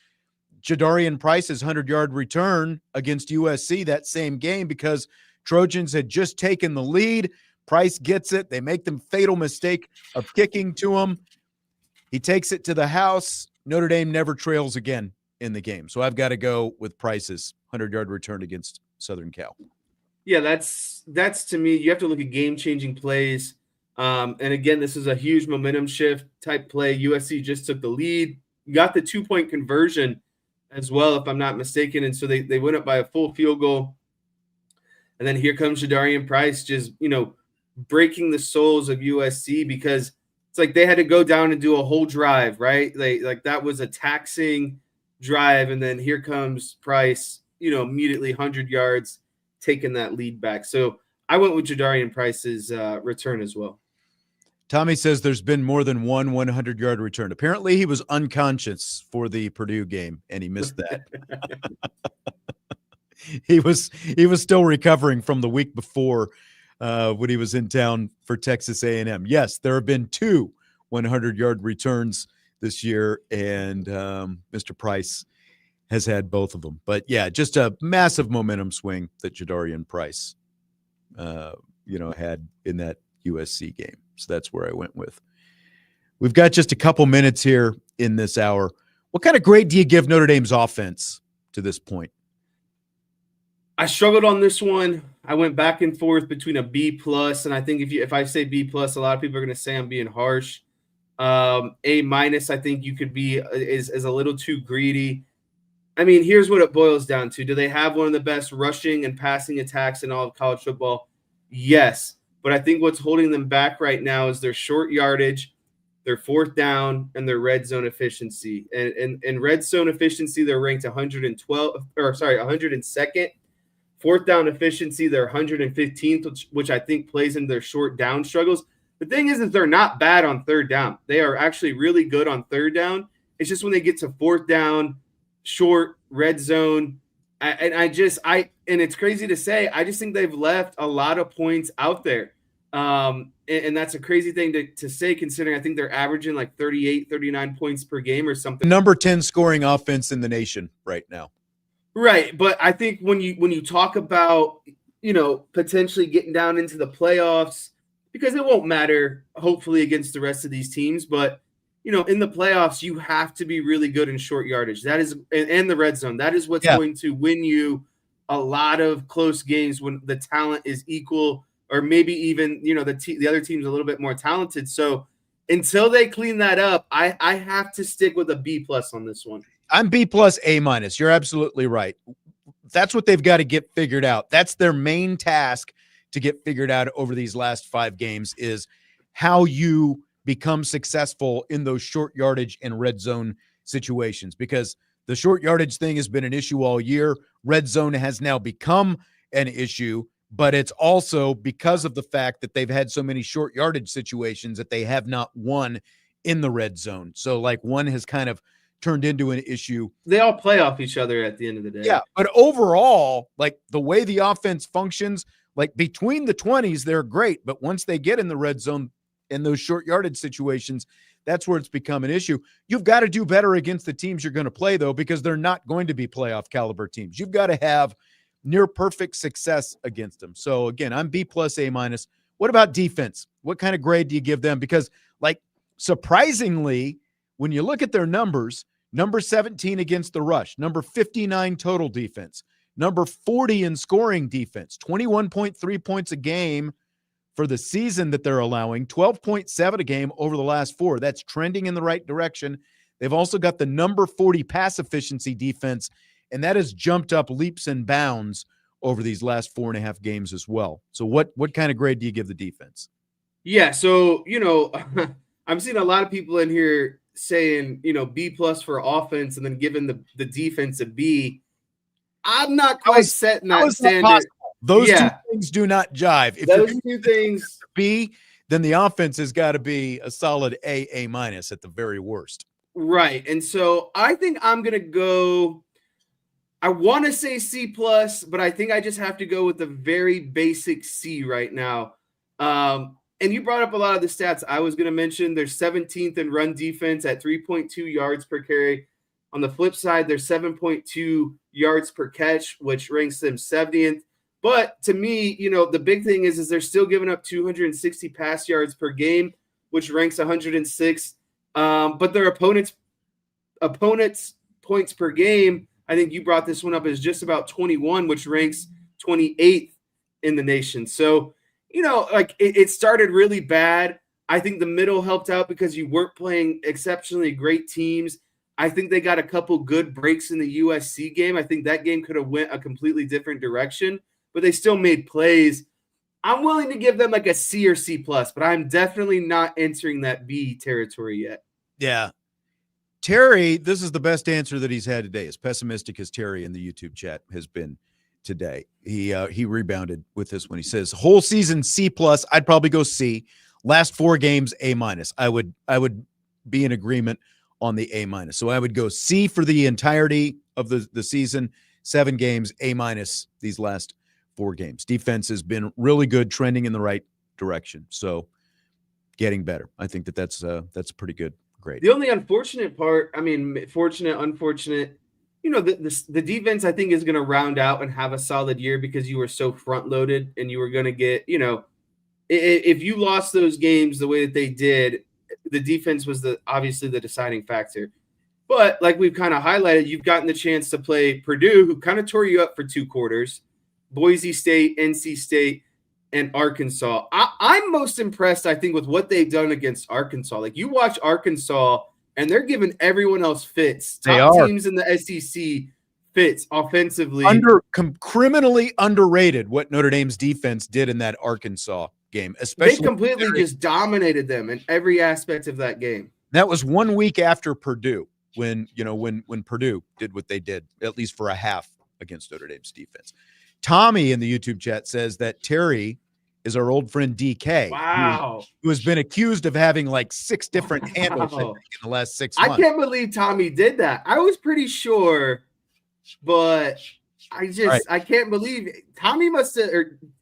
Jadarian Price's 100-yard return against USC that same game because Trojans had just taken the lead. Price gets it. They make the fatal mistake of kicking to him. He takes it to the house. Notre Dame never trails again in the game. So I've got to go with Price's 100-yard return against Southern Cal. Yeah, that's to me, you have to look at game-changing plays. And again, this is a huge momentum shift type play. USC just took the lead, got the 2-point conversion as well, if I'm not mistaken. And so they went up by a full field goal. And then here comes Jadarian Price just, breaking the souls of USC because it's like they had to go down and do a whole drive, right? That was a taxing drive. And then here comes Price, immediately 100 yards, taking that lead back. So I went with Jadarian Price's return as well. Tommy says there's been more than one 100-yard return. Apparently he was unconscious for the Purdue game, and he missed that. He was still recovering from the week before when he was in town for Texas A&M. Yes, there have been two 100-yard returns this year, and Mr. Price has had both of them. But, yeah, just a massive momentum swing that Jadarian Price had in that USC game. So that's where I went with. We've got just a couple minutes here in this hour. What kind of grade do you give Notre Dame's offense to this point? I struggled on this one. I went back and forth between a B+, and I think if I say B+, a lot of people are going to say I'm being harsh. A-, I think you could be is a little too greedy. I mean, here's what it boils down to. Do they have one of the best rushing and passing attacks in all of college football? Yes. But I think what's holding them back right now is their short yardage, their fourth down, and their red zone efficiency. And red zone efficiency, they're ranked 102nd Fourth down efficiency, they're 115th, which I think plays into their short down struggles. The thing is that they're not bad on third down. They are actually really good on third down. It's just when they get to fourth down, short, red zone, and it's crazy to say, I just think they've left a lot of points out there. And that's a crazy thing to say, considering I think they're averaging like 38, 39 points per game or something. Number 10 scoring offense in the nation right now. Right. But I think when you talk about, potentially getting down into the playoffs, because it won't matter, hopefully, against the rest of these teams, but in the playoffs, you have to be really good in short yardage. That is, and the red zone. That is what's going to win you a lot of close games when the talent is equal, or maybe even, the other team's a little bit more talented. So until they clean that up, I have to stick with a B+ on this one. I'm B+, A-. You're absolutely right. That's what they've got to get figured out. That's their main task to get figured out over these last 5 games, is how you become successful in those short yardage and red zone situations, because the short yardage thing has been an issue all year. Red zone has now become an issue, but it's also because of the fact that they've had so many short yardage situations that they have not won in the red zone. So like one has kind of turned into an issue. They all play off each other at the end of the day. Yeah, but overall, like the way the offense functions, like between the 20s, they're great. But once they get in the red zone in those short yardage situations, that's where it's become an issue. You've got to do better against the teams you're going to play, though, because they're not going to be playoff caliber teams. You've got to have near perfect success against them. So again, I'm B+, A-. What about defense? What kind of grade do you give them? Because like surprisingly, when you look at their numbers, number 17 against the rush, number 59 total defense, number 40 in scoring defense, 21.3 points a game for the season that they're allowing, 12.7 a game over the last 4. That's trending in the right direction. They've also got the number 40 pass efficiency defense, and that has jumped up leaps and bounds over these last 4.5 games as well. So what kind of grade do you give the defense? Yeah, so, I'm seeing a lot of people in here saying, B+ for offense and then giving the defense a B. I'm not quite setting that standard. Those two things do not jive. If those two things B, then the offense has got to be a solid A- at the very worst. Right. And so I think I'm going to go, I want to say C+, but I think I just have to go with the very basic C right now. And you brought up a lot of the stats I was going to mention. They're 17th in run defense at 3.2 yards per carry. On the flip side, they're 7.2 yards per catch, which ranks them 70th. But to me, the big thing is they're still giving up 260 pass yards per game, which ranks 106. But their opponents' points per game, I think you brought this one up, is just about 21, which ranks 28th in the nation. So, it started really bad. I think the middle helped out because you weren't playing exceptionally great teams. I think they got a couple good breaks in the USC game. I think that game could have went a completely different direction, but they still made plays. I'm willing to give them like a C or C+, but I'm definitely not entering that B territory yet. Yeah. Terry, this is the best answer that he's had today, as pessimistic as Terry in the YouTube chat has been today. He rebounded with this one. He says, whole season C+, I'd probably go C. Last 4 games, A-. I would be in agreement on the A-. So I would go C for the entirety of the season, 7 games, A- these last 4 games. Defense has been really good, trending in the right direction. So getting better. I think that's a pretty good grade. The only unfortunate part, fortunate, unfortunate, the defense I think is going to round out and have a solid year because you were so front loaded and you were going to get, if you lost those games the way that they did, the defense was obviously the deciding factor. But like we've kind of highlighted, you've gotten the chance to play Purdue, who kind of tore you up for 2 quarters, Boise State, NC State, and Arkansas. I'm most impressed, I think, with what they've done against Arkansas. Like, you watch Arkansas, and they're giving everyone else fits. Top teams in the SEC fits offensively. Criminally underrated what Notre Dame's defense did in that Arkansas game. Especially they completely just dominated them in every aspect of that game. That was 1 week after Purdue, when Purdue did what they did, at least for a half, against Notre Dame's defense. Tommy in the YouTube chat says that Terry is our old friend DK, Wow. who has been accused of having like 6 different handles, I think, Wow. in the last 6 I months. can't believe Tommy did that. I was pretty sure, but I can't believe it. Tommy must have,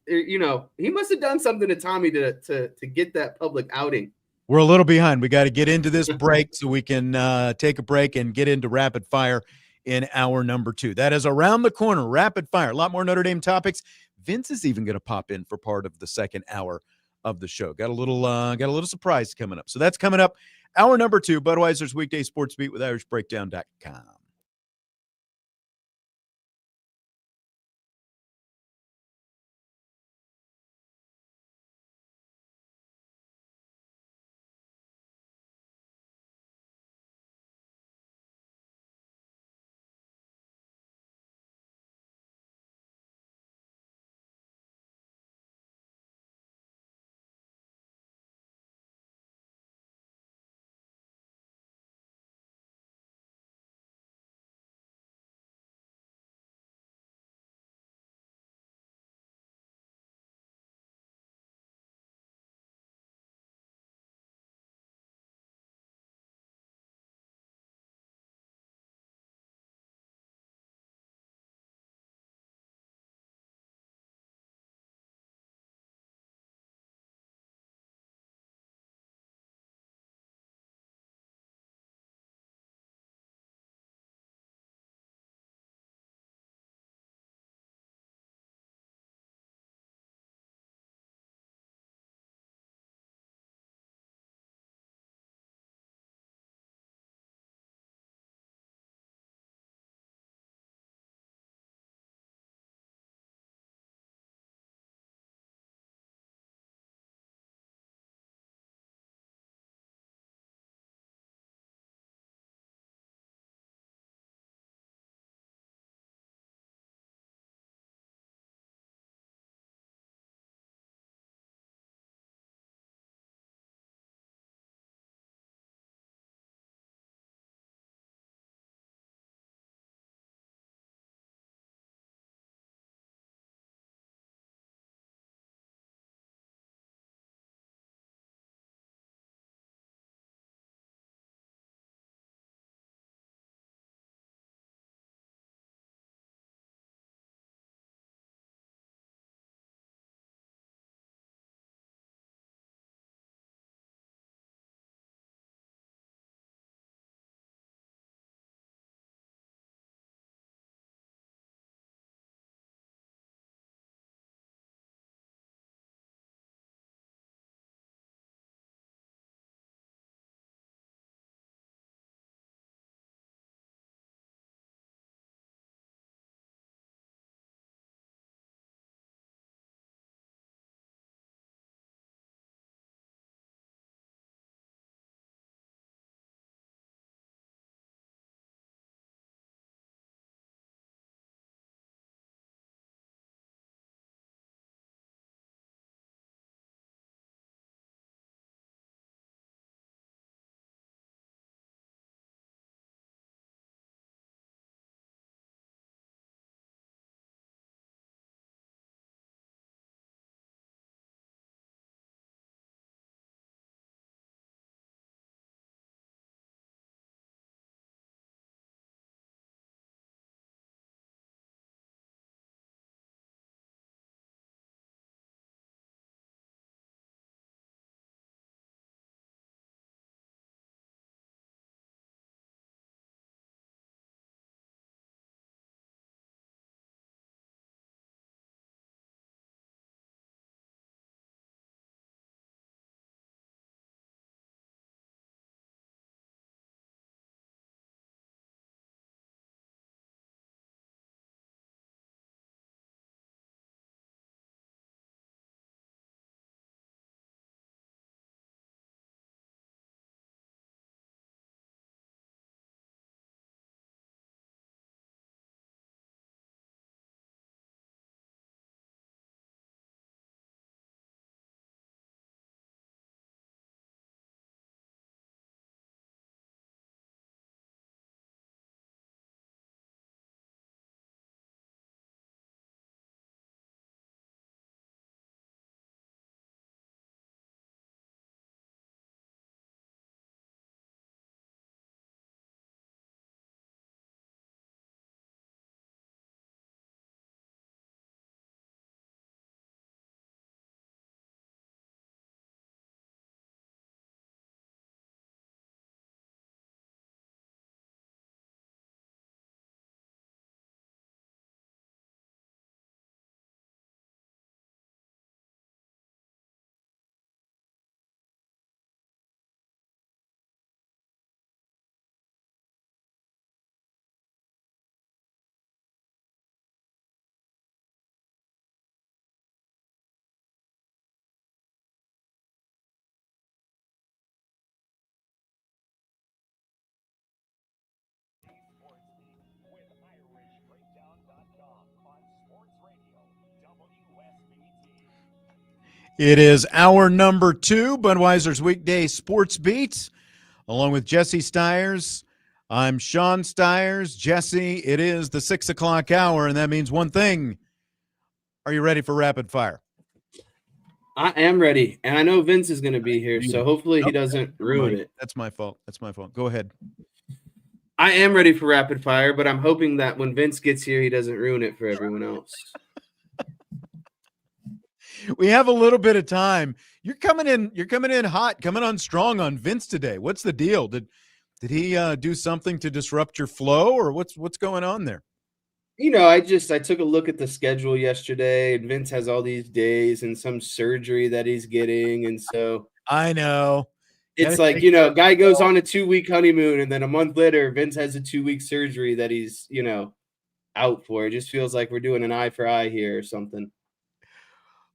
he must have done something to Tommy to get that public outing. We're a little behind. We got to get into this break so we can take a break and get into rapid fire in hour number 2. That is around the corner. Rapid fire. A lot more Notre Dame topics. Vince is even going to pop in for part of the second hour of the show. Got a little surprise coming up. So that's coming up. Hour number 2. Budweiser's weekday sports beat with IrishBreakdown.com. It is hour number 2, Budweiser's weekday sports beats, along with Jesse Stiers. I'm Sean Stiers. Jesse, it is the 6 o'clock hour, and that means one thing. Are you ready for rapid fire? I am ready, and I know Vince is going to be here, so hopefully he doesn't ruin it. That's my fault. Go ahead. I am ready for rapid fire, but I'm hoping that when Vince gets here, he doesn't ruin it for everyone else. We have a little bit of time. You're coming in hot, coming on strong on Vince today. What's the deal? Did he do something to disrupt your flow, or what's going on there? I took a look at the schedule yesterday, and Vince has all these days and some surgery that he's getting, and so I know. It's like, guy goes on a 2-week honeymoon, and then a month later, Vince has a 2-week surgery that he's, out for. It just feels like we're doing an eye for eye here or something.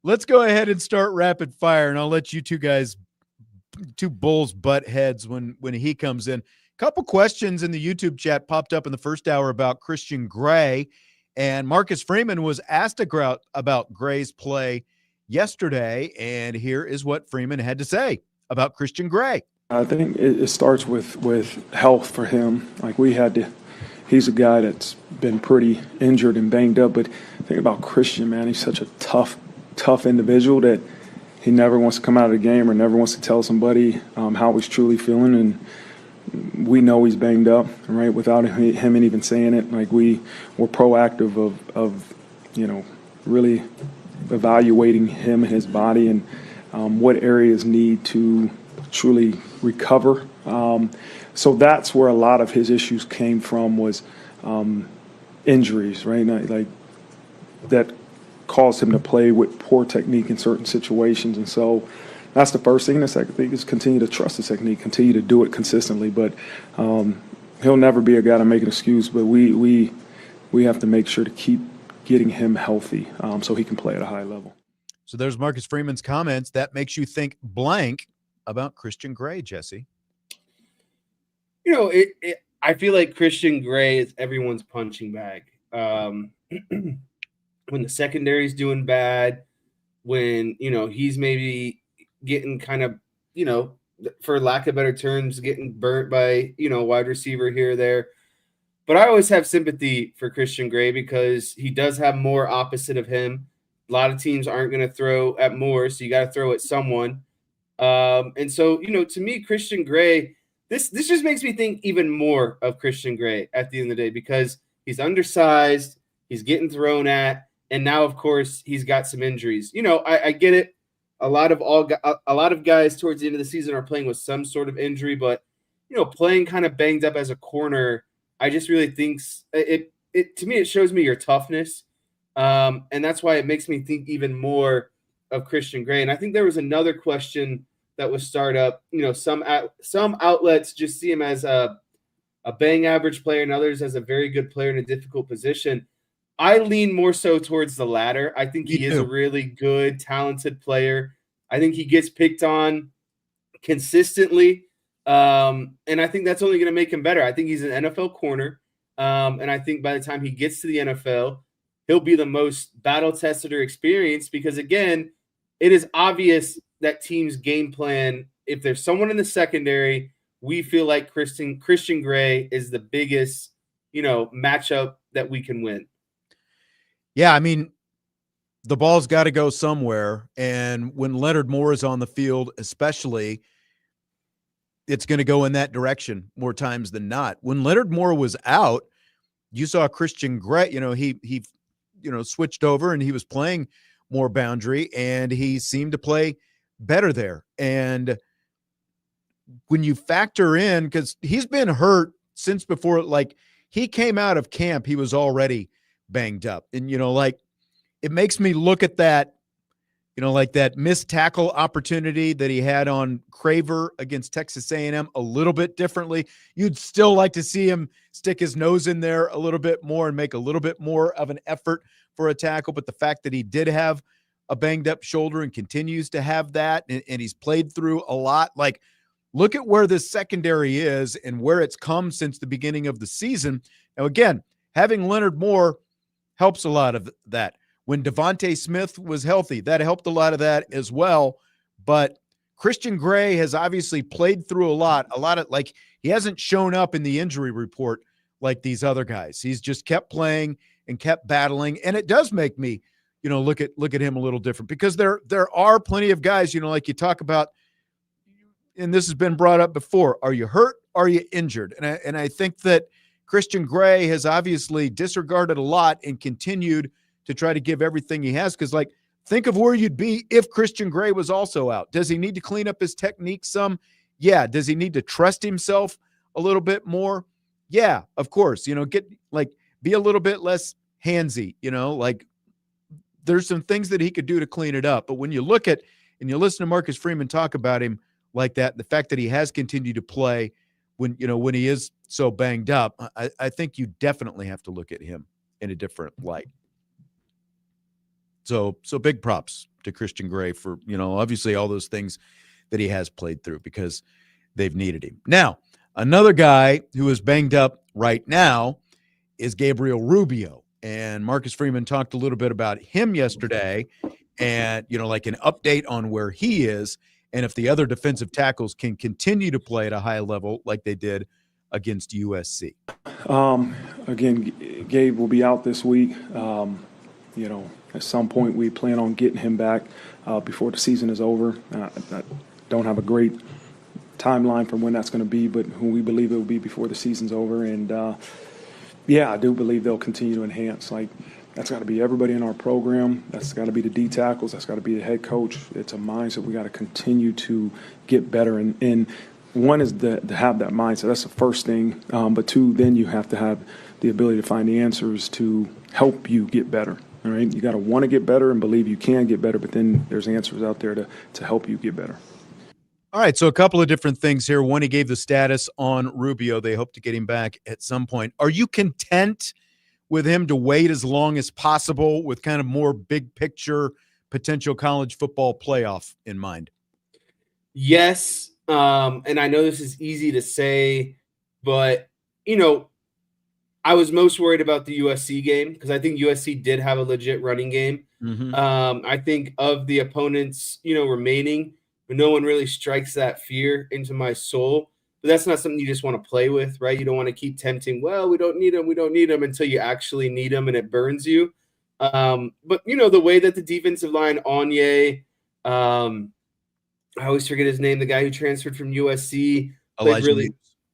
Let's go ahead and start rapid fire, and I'll let you two bulls butt heads when he comes in. Couple questions in the YouTube chat popped up in the first hour about Christian Gray, and Marcus Freeman was asked about Gray's play yesterday, and here is what Freeman had to say about Christian Gray. I think it starts with health for him. Like he's a guy that's been pretty injured and banged up, but think about Christian, man. He's such a tough individual that he never wants to come out of the game or never wants to tell somebody how he's truly feeling. And we know he's banged up, right? Without him even saying it, like we're proactive of really evaluating him and his body and what areas need to truly recover. So that's where a lot of his issues came from was injuries, right? Like that caused him to play with poor technique in certain situations. And so that's the first thing. The second thing is continue to trust the technique, continue to do it consistently. But he'll never be a guy to make an excuse, but we have to make sure to keep getting him healthy so he can play at a high level. So there's Marcus Freeman's comments. That makes you think blank about Christian Gray, Jesse. I feel like Christian Gray is everyone's punching bag. When the secondary's doing bad, when, he's maybe getting kind of, for lack of better terms, getting burnt by, wide receiver here or there. But I always have sympathy for Christian Gray because he does have more opposite of him. A lot of teams aren't going to throw at Moore, so you got to throw at someone. And so, to me, Christian Gray, this just makes me think even more of Christian Gray at the end of the day because he's undersized, he's getting thrown at, and now, of course, he's got some injuries. I get it. A lot of guys towards the end of the season are playing with some sort of injury, but playing kind of banged up as a corner, I just really think it to me it shows me your toughness. And that's why it makes me think even more of Christian Gray. And I think there was another question that was started up. Some outlets just see him as a bang average player and others as a very good player in a difficult position. I lean more so towards the latter. I think he is a really good, talented player. I think he gets picked on consistently. And I think that's only going to make him better. I think he's an NFL corner. And I think by the time he gets to the NFL, he'll be the most battle-tested or experienced because, again, it is obvious that teams game plan. If there's someone in the secondary, we feel like Christian Gray is the biggest, matchup that we can win. Yeah, I mean, the ball's got to go somewhere. And when Leonard Moore is on the field, especially, it's going to go in that direction more times than not. When Leonard Moore was out, you saw Christian Gray, he switched over and he was playing more boundary and he seemed to play better there. And when you factor in, because he's been hurt since before, like he came out of camp, he was already banged up. And, it makes me look at that, like that missed tackle opportunity that he had on Craver against Texas A&M a little bit differently. You'd still like to see him stick his nose in there a little bit more and make a little bit more of an effort for a tackle. But the fact that he did have a banged up shoulder and continues to have that, and he's played through a lot, like look at where this secondary is and where it's come since the beginning of the season. Now, again, having Leonard Moore helps a lot of that. When Devontae Smith was healthy, that helped a lot of that as well. But Christian Gray has obviously played through a lot of, like, he hasn't shown up in the injury report like these other guys. He's just kept playing and kept battling. And it does make me, look at him a little different, because there are plenty of guys, like you talk about, and this has been brought up before. Are you hurt? Are you injured? And I think that Christian Gray has obviously disregarded a lot and continued to try to give everything he has. Because, like, think of where you'd be if Christian Gray was also out. Does he need to clean up his technique some? Yeah. Does he need to trust himself a little bit more? Yeah, of course. Be a little bit less handsy, like, there's some things that he could do to clean it up. But when you look at and you listen to Marcus Freeman talk about him like that, the fact that he has continued to play when he is so banged up, I think you definitely have to look at him in a different light. So big props to Christian Gray for, obviously all those things that he has played through, because they've needed him. Now, another guy who is banged up right now is Gabriel Rubio. And Marcus Freeman talked a little bit about him yesterday, and, like, an update on where he is and if the other defensive tackles can continue to play at a high level like they did against USC. Again, Gabe will be out this week. At some point we plan on getting him back before the season is over. I don't have a great timeline for when that's going to be, but who we believe it will be before the season's over. And, I do believe they'll continue to enhance. Like, that's got to be everybody in our program. That's got to be the D tackles. That's got to be the head coach. It's a mindset we got to continue to get better. And one is to have that mindset. That's the first thing. But two, then you have to have the ability to find the answers to help you get better. All right, you got to want to get better and believe you can get better, but then there's answers out there to help you get better. All right, so a couple of different things here. One, he gave the status on Rubio. They hope to get him back at some point. Are you content with him to wait as long as possible with kind of more big picture potential college football playoff in mind? Yes, and I know this is easy to say, but, I was most worried about the USC game because I think USC did have a legit running game. Mm-hmm. I think of the opponents, remaining, but no one really strikes that fear into my soul. But that's not something you just want to play with, right? You don't want to keep tempting, well, we don't need them until you actually need them and it burns you. But, the way that the defensive line, Onye, I always forget his name, the guy who transferred from USC,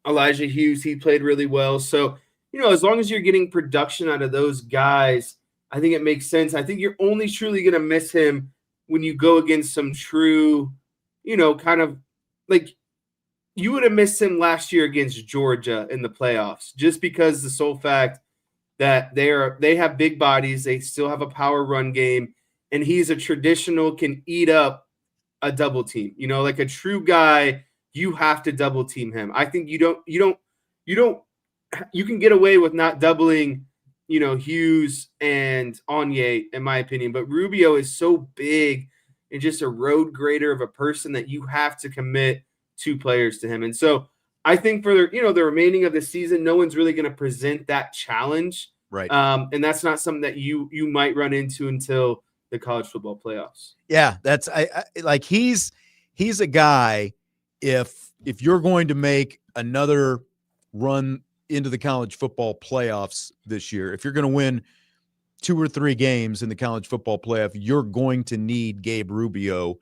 Elijah Hughes, he played really well. So, as long as you're getting production out of those guys, I think it makes sense. I think you're only truly going to miss him when you go against some true, kind of like you would have missed him last year against Georgia in the playoffs, just because the sole fact that they have big bodies, they still have a power run game, and he's a traditional can eat up a double team. Like a true guy, you have to double team him. I think you can get away with not doubling, Hughes and Onye, in my opinion. But Rubio is so big and just a road grader of a person that you have to commit 2 players to him. And so I think for the remaining of the season, no one's really going to present that challenge. Right. And that's not something that you might run into until the college football playoffs. Yeah, that's I like he's a guy, if you're going to make another run into the college football playoffs this year, if you're going to win 2 or 3 games in the college football playoff, you're going to need Gabe Rubio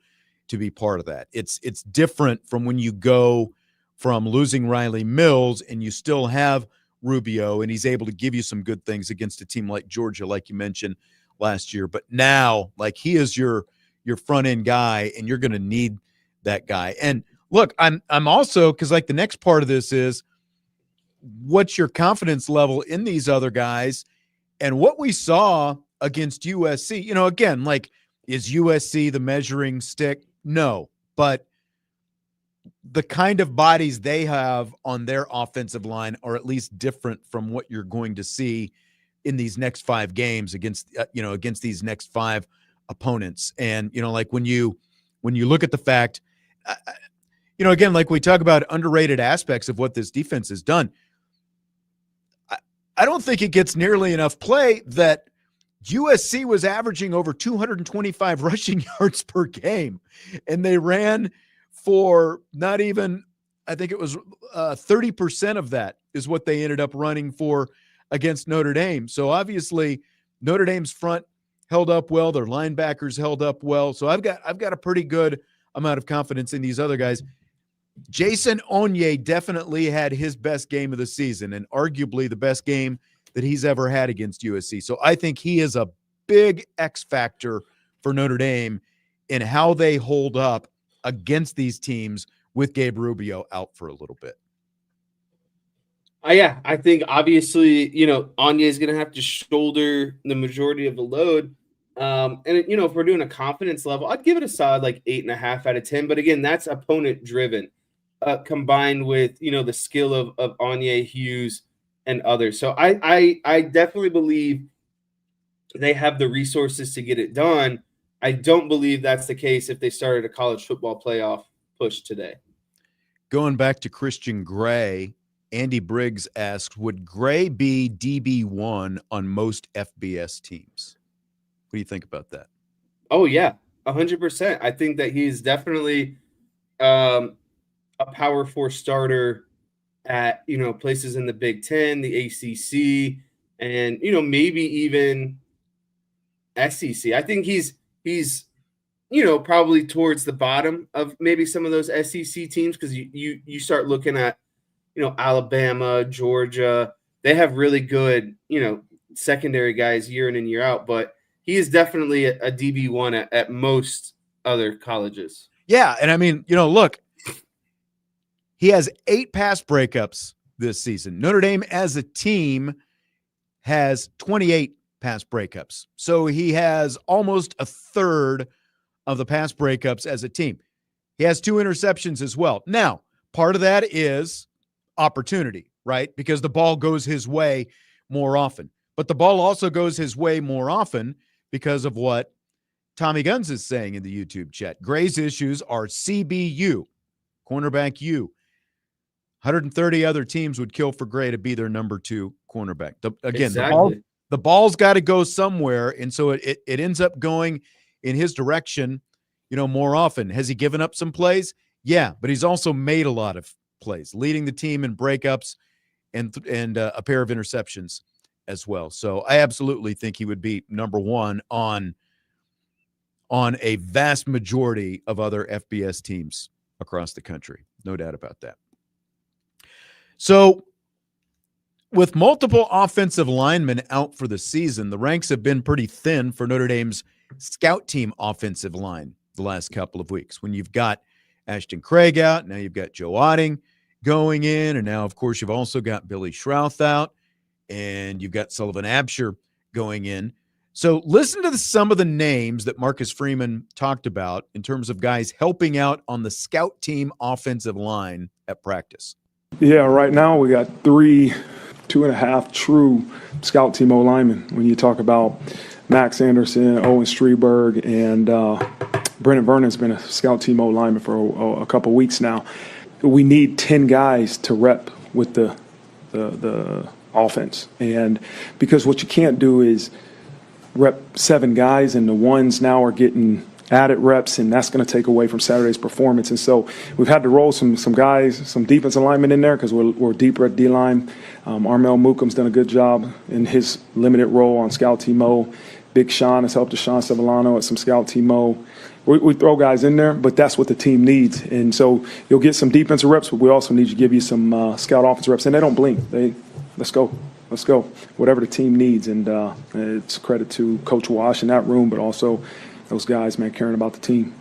to be part of that. It's different from when you go from losing Riley Mills and you still have Rubio and he's able to give you some good things against a team like Georgia, like you mentioned last year. But now, like, he is your front end guy, and you're going to need that guy. And look, I'm also, because like the next part of this is, what's your confidence level in these other guys? And what we saw against USC, again, like, is USC the measuring stick? No, but the kind of bodies they have on their offensive line are at least different from what you're going to see in these next 5 games against these next 5 opponents. And, like when you look at the fact, again, like we talk about underrated aspects of what this defense has done, I don't think it gets nearly enough play that USC was averaging over 225 rushing yards per game, and they ran for not even, I think it was 30% of that is what they ended up running for against Notre Dame. So obviously Notre Dame's front held up well. Their linebackers held up well. So I've got a pretty good amount of confidence in these other guys. Jason Onye definitely had his best game of the season and arguably the best game that he's ever had against USC. So I think he is a big X factor for Notre Dame in how they hold up against these teams with Gabe Rubio out for a little bit. Yeah, I think obviously, Anya is going to have to shoulder the majority of the load. And, if we're doing a confidence level, I'd give it a solid 8.5 out of 10. But again, that's opponent driven, combined with, the skill of Anya, Hughes, and others. So I definitely believe they have the resources to get it done. I don't believe that's the case if they started a college football playoff push today. Going back to Christian Gray, Andy Briggs asked, would Gray be DB1 on most FBS teams? What do you think about that? Oh, yeah, 100%. I think that he's definitely a Power 4 starter at, places in the Big Ten, the ACC, and, maybe even SEC. I think he's probably towards the bottom of maybe some of those SEC teams because you start looking at, Alabama, Georgia. They have really good, secondary guys year in and year out, but he is definitely a DB1 at most other colleges. Yeah, and I mean, look, he has 8 pass breakups this season. Notre Dame as a team has 28 pass breakups. So he has almost a third of the pass breakups as a team. He has 2 interceptions as well. Now, part of that is opportunity, right? Because the ball goes his way more often. But the ball also goes his way more often because of what Tommy Guns is saying in the YouTube chat. Gray's issues are CBU, cornerback U. 130 other teams would kill for Gray to be their number 2 cornerback. Exactly. The ball's got to go somewhere, and so it ends up going in his direction, more often. Has he given up some plays? Yeah, but he's also made a lot of plays, leading the team in breakups and a pair of interceptions as well. So I absolutely think he would be number 1 on a vast majority of other FBS teams across the country. No doubt about that. So with multiple offensive linemen out for the season, the ranks have been pretty thin for Notre Dame's scout team offensive line the last couple of weeks. When you've got Ashton Craig out, now you've got Joe Otting going in, and now, of course, you've also got Billy Schrouth out, and you've got Sullivan Absher going in. So listen to some of the names that Marcus Freeman talked about in terms of guys helping out on the scout team offensive line at practice. Yeah, right now we got 2.5 true scout team O-linemen. When you talk about Max Anderson, Owen Streberg, and Brennan Vernon's been a scout team O-lineman for a couple weeks now. We need 10 guys to rep with the offense. And because what you can't do is rep 7 guys, and the ones now are getting added reps, and that's going to take away from Saturday's performance. And so we've had to roll some guys, some defensive linemen in there because we're deeper at D-line. Armel Mookum's done a good job in his limited role on Scout Team O. Big Sean has helped Sean Sevillano at some Scout Team O. We throw guys in there, but that's what the team needs. And so you'll get some defensive reps, but we also need to give you some scout offensive reps. And they don't blink. Let's go. Whatever the team needs. And it's credit to Coach Wash in that room, but also those guys, man, caring about the team.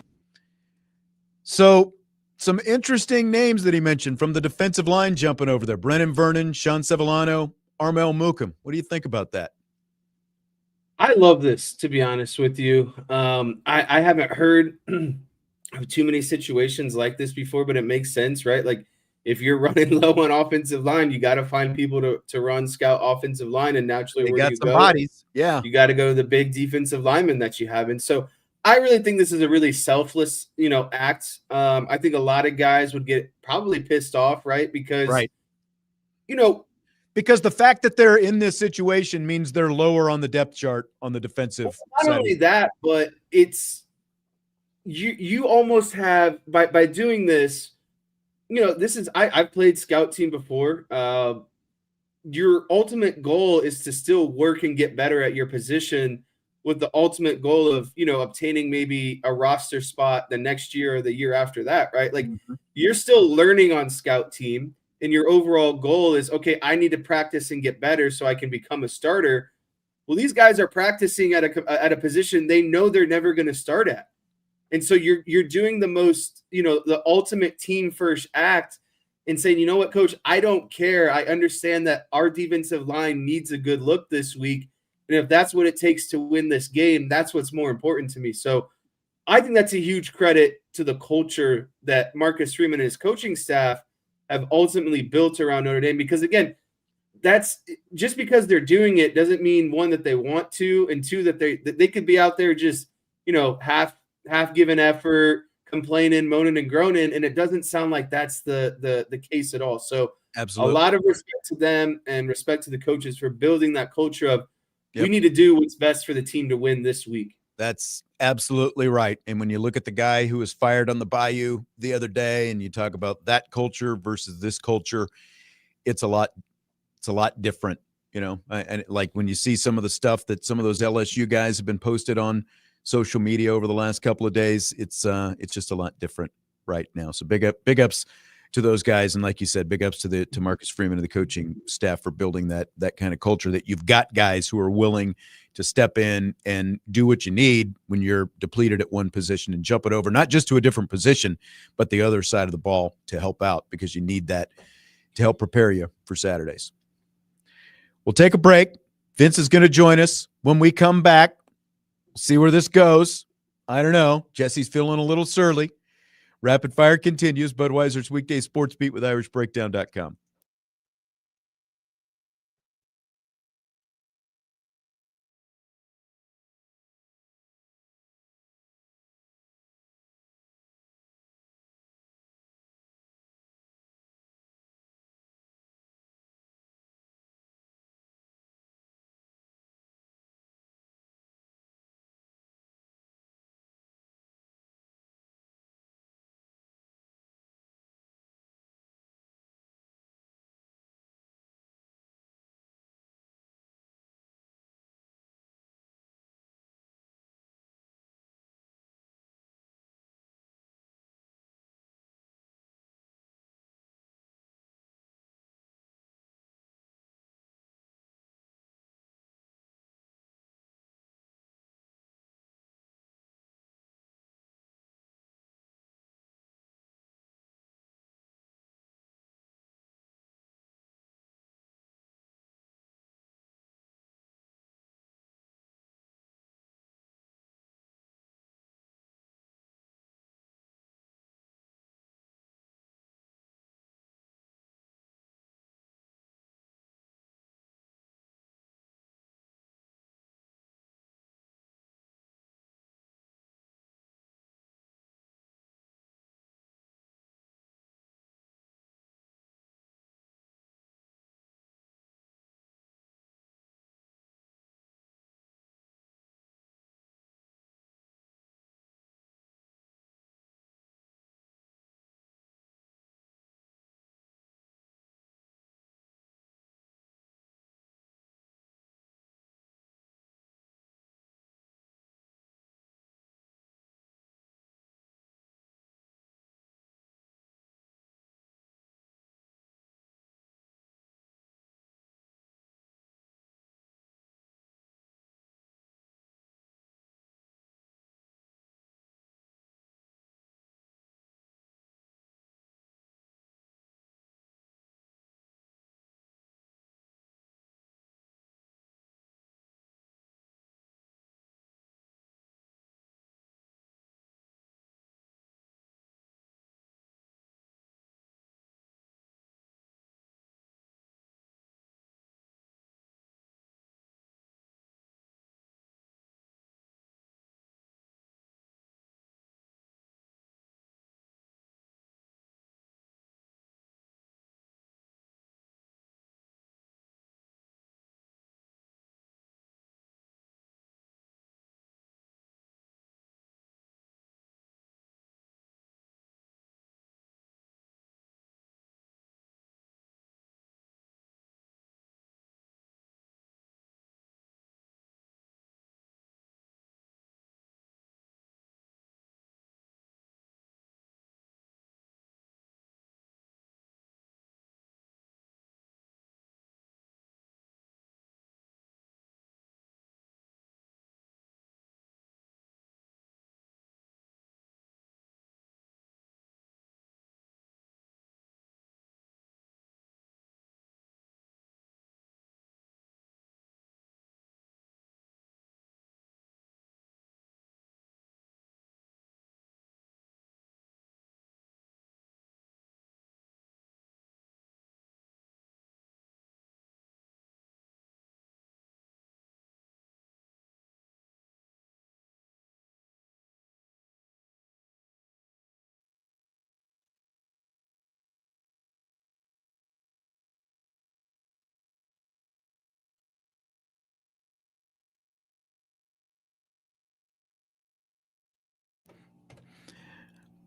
So some interesting names that he mentioned from the defensive line jumping over there. Brennan Vernon, Sean Sevillano, Armel Mookum. What do you think about that? I love this, to be honest with you. I haven't heard of too many situations like this before, but it makes sense, right? Like if you're running low on offensive line, you got to find people to run scout offensive line, and naturally they where got do you some go? Bodies. Yeah. You got to go to the big defensive lineman that you have. And so I really think this is a really selfless, act. I think a lot of guys would get probably pissed off, right? Because, Because the fact that they're in this situation means they're lower on the depth chart on the defensive Not side. only that, but it's you almost have by doing this, this is I've played scout team before. Your ultimate goal is to still work and get better at your position with the ultimate goal of, obtaining maybe a roster spot the next year or the year after that, right? Like you're still learning on scout team and your overall goal is, okay, I need to practice and get better so I can become a starter. Well, these guys are practicing at a position they know they're never going to start at. And so you're doing the most, the ultimate team first act and saying, you know what, coach, I don't care. I understand that our defensive line needs a good look this week. And if that's what it takes to win this game, that's what's more important to me. So I think that's a huge credit to the culture that Marcus Freeman and his coaching staff have ultimately built around Notre Dame. Because again, that's just because they're doing it doesn't mean, one, that they want to, and two, that they could be out there just, half given effort, complaining, moaning, and groaning, and it doesn't sound like that's the case at all. So Absolutely. A lot of respect to them and respect to the coaches for building that culture of we need to do what's best for the team to win this week. That's absolutely right. And when you look at the guy who was fired on the Bayou the other day and you talk about that culture versus this culture, it's a lot different, and like when you see some of the stuff that some of those LSU guys have been posted on social media over the last couple of days, it's just a lot different right now. So big ups to those guys. And like you said, big ups to Marcus Freeman and the coaching staff for building that kind of culture that you've got guys who are willing to step in and do what you need when you're depleted at one position and jump it over, not just to a different position, but the other side of the ball to help out because you need that to help prepare you for Saturdays. We'll take a break. Vince is going to join us. When we come back, we'll see where this goes. I don't know. Jesse's feeling a little surly. Rapid Fire continues. Budweiser's weekday sports beat with IrishBreakdown.com.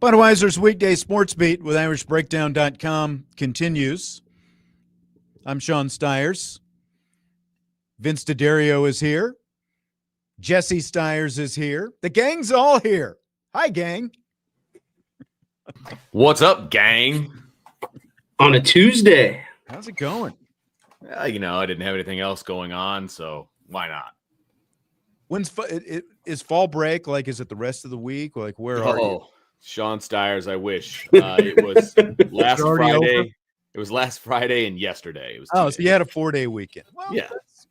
Budweiser's weekday sports beat with IrishBreakdown.com continues. I'm Sean Stiers. Vince D'Addario is here. Jesse Stiers is here. The gang's all here. Hi, gang. What's up, gang? On a Tuesday. How's it going? I didn't have anything else going on, so why not? Is fall break? Like, is it the rest of the week? Like, where are you? Sean Stiers, I wish. It was last Friday. Over? It was last Friday and yesterday. It was so you had a 4-day weekend. Well,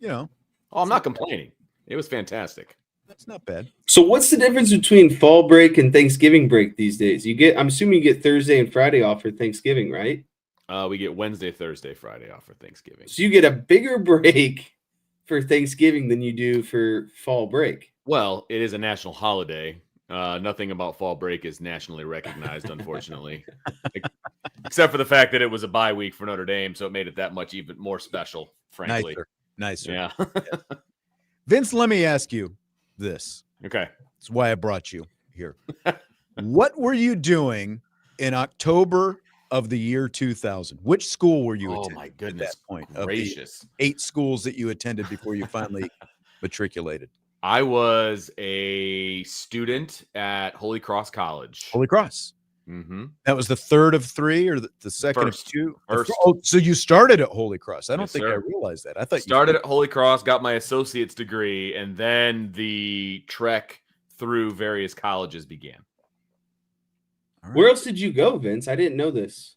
yeah. I'm not complaining. It was fantastic. That's not bad. So what's the difference between fall break and Thanksgiving break these days? I'm assuming you get Thursday and Friday off for Thanksgiving, right? We get Wednesday, Thursday, Friday off for Thanksgiving. So you get a bigger break for Thanksgiving than you do for fall break. Well, it is a national holiday. Nothing about fall break is nationally recognized, unfortunately, except for the fact that it was a bye week for Notre Dame, so it made it that much even more special, frankly. Nicer. Yeah. Vince, let me ask you this. Okay. That's why I brought you here. What were you doing in October of the year 2000? Which school were you attending? Oh, my goodness. At that point, gracious. Of the 8 schools that you attended before you finally matriculated. I was a student at Holy Cross College. Holy Cross. Mm-hmm. That was the third of 3 or the second First. of 2? First. So you started at Holy Cross. I don't Yes, think sir. I realized that. I thought started at Holy Cross, got my associate's degree, and then the trek through various colleges began. Right. Where else did you go, Vince? I didn't know this.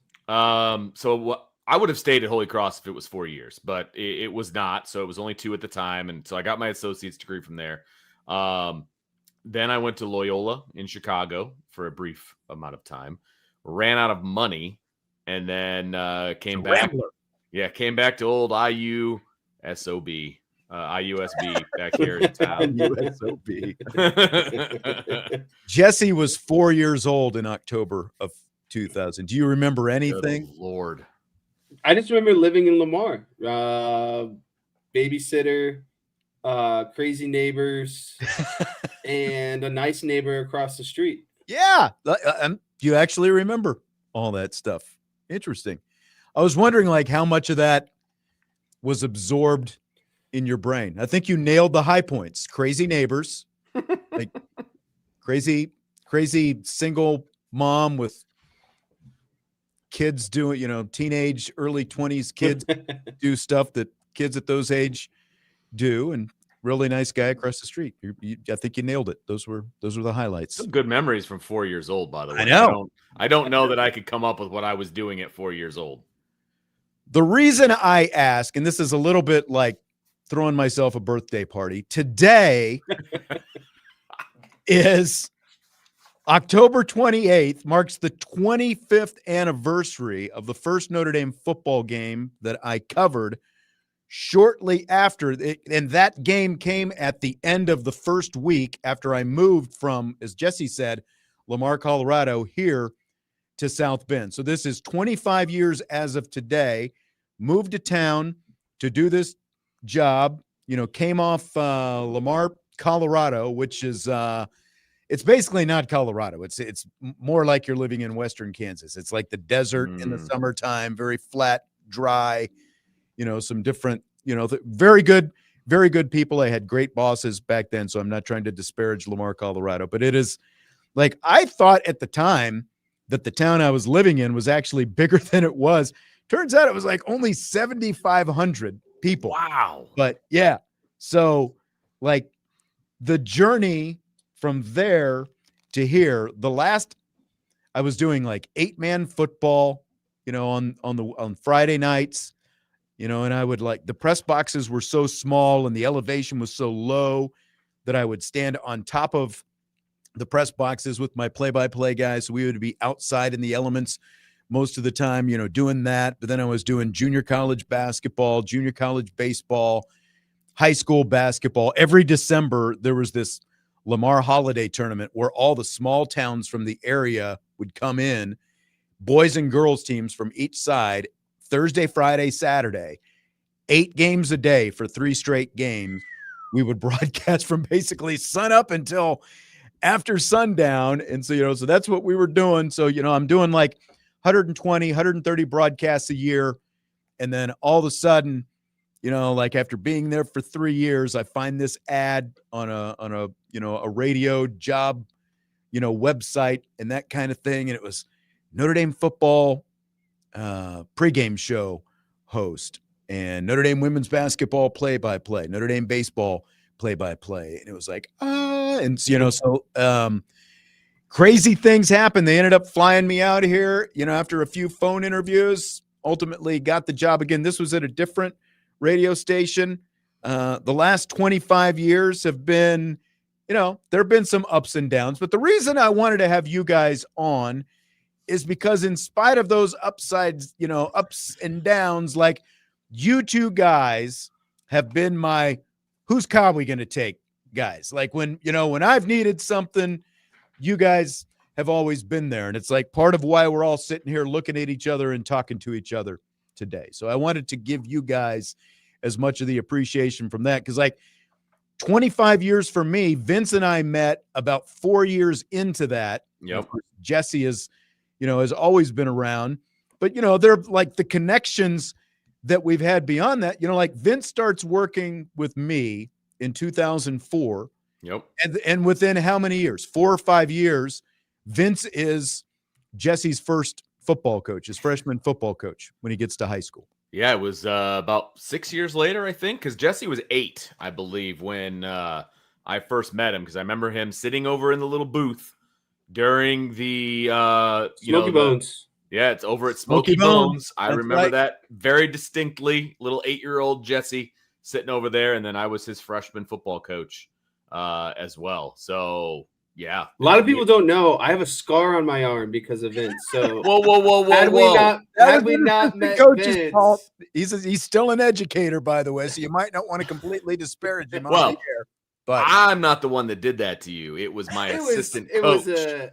I would have stayed at Holy Cross if it was 4 years, but it was not. So it was only 2 at the time. And so I got my associate's degree from there. Then I went to Loyola in Chicago for a brief amount of time, ran out of money, and then came back. Rambler. Yeah, came back to old IUSB, IUSB back here in town. IUSOB. Jesse was 4 years old in October of 2000. Do you remember anything? Good Lord. I just remember living in Lamar. Babysitter, crazy neighbors, and a nice neighbor across the street. Yeah. You actually remember all that stuff. Interesting. I was wondering, like, how much of that was absorbed in your brain. I think you nailed the high points. Crazy neighbors, like crazy single mom with kids doing, teenage, early 20s kids do stuff that kids at those age do, and really nice guy across the street. I think you nailed it. Those were the highlights. Some good memories from 4 years old, by the way. I know. I don't know that I could come up with what I was doing at 4 years old. The reason I ask, and this is a little bit like throwing myself a birthday party, today is October 28th, marks the 25th anniversary of the first Notre Dame football game that I covered shortly after it, and that game came at the end of the first week after I moved from, as Jesse said, Lamar, Colorado, here to South Bend. So this is 25 years as of today. Moved to town to do this job, came off Lamar, Colorado, which is it's basically not Colorado. It's more like you're living in Western Kansas. It's like the desert in the summertime, very flat, dry, some different, very good people. I had great bosses back then, so I'm not trying to disparage Lamar, Colorado, but it is like, I thought at the time that the town I was living in was actually bigger than it was. Turns out it was like only 7,500 people. Wow. But yeah, so like the journey from there to here, I was doing like 8-man football, on Friday nights, and I would, like, the press boxes were so small and the elevation was so low that I would stand on top of the press boxes with my play-by-play guys. So we would be outside in the elements most of the time, doing that. But then I was doing junior college basketball, junior college baseball, high school basketball. Every December, there was this Lamar holiday tournament where all the small towns from the area would come in, boys and girls teams from each side, Thursday, Friday, Saturday, 8 games a day for 3 straight games. We would broadcast from basically sun up until after sundown. And so, so that's what we were doing. So, I'm doing like 120, 130 broadcasts a year. And then all of a sudden, like after being there for 3 years, I find this ad on a radio job, website and that kind of thing. And it was Notre Dame football pregame show host and Notre Dame women's basketball play-by-play, Notre Dame baseball play-by-play. And it was like, and so crazy things happened. They ended up flying me out here, after a few phone interviews, ultimately got the job again. This was at a different radio station. The last 25 years have been, there have been some ups and downs, but the reason I wanted to have you guys on is because in spite of those upsides, ups and downs, like you two guys have been my, whose car are we going to take guys? Like when I've needed something, you guys have always been there. And it's like part of why we're all sitting here looking at each other and talking to each other today. So I wanted to give you guys as much of the appreciation from that. Cause like 25 years for me, Vince and I met about 4 years into that. Yep. Jesse has always been around, but they're like the connections that we've had beyond that, like Vince starts working with me in 2004. Yep. And within how many years? 4 or 5 years, Vince is Jesse's first football coach, his freshman football coach when he gets to high school. Yeah, it was about 6 years later, I think, because Jesse was 8, I believe, when I first met him. Because I remember him sitting over in the little booth during the Smoky Bones. Yeah, it's over at Smoky Bones. I remember right. that very distinctly. Little 8-year-old Jesse sitting over there, and then I was his freshman football coach as well. So yeah, a lot of people don't know I have a scar on my arm because of Vince. So whoa! Had we not met Vince, fault. He's still an educator, by the way, so you might not want to completely disparage him on the air. But I'm not the one that did that to you. It was my assistant coach.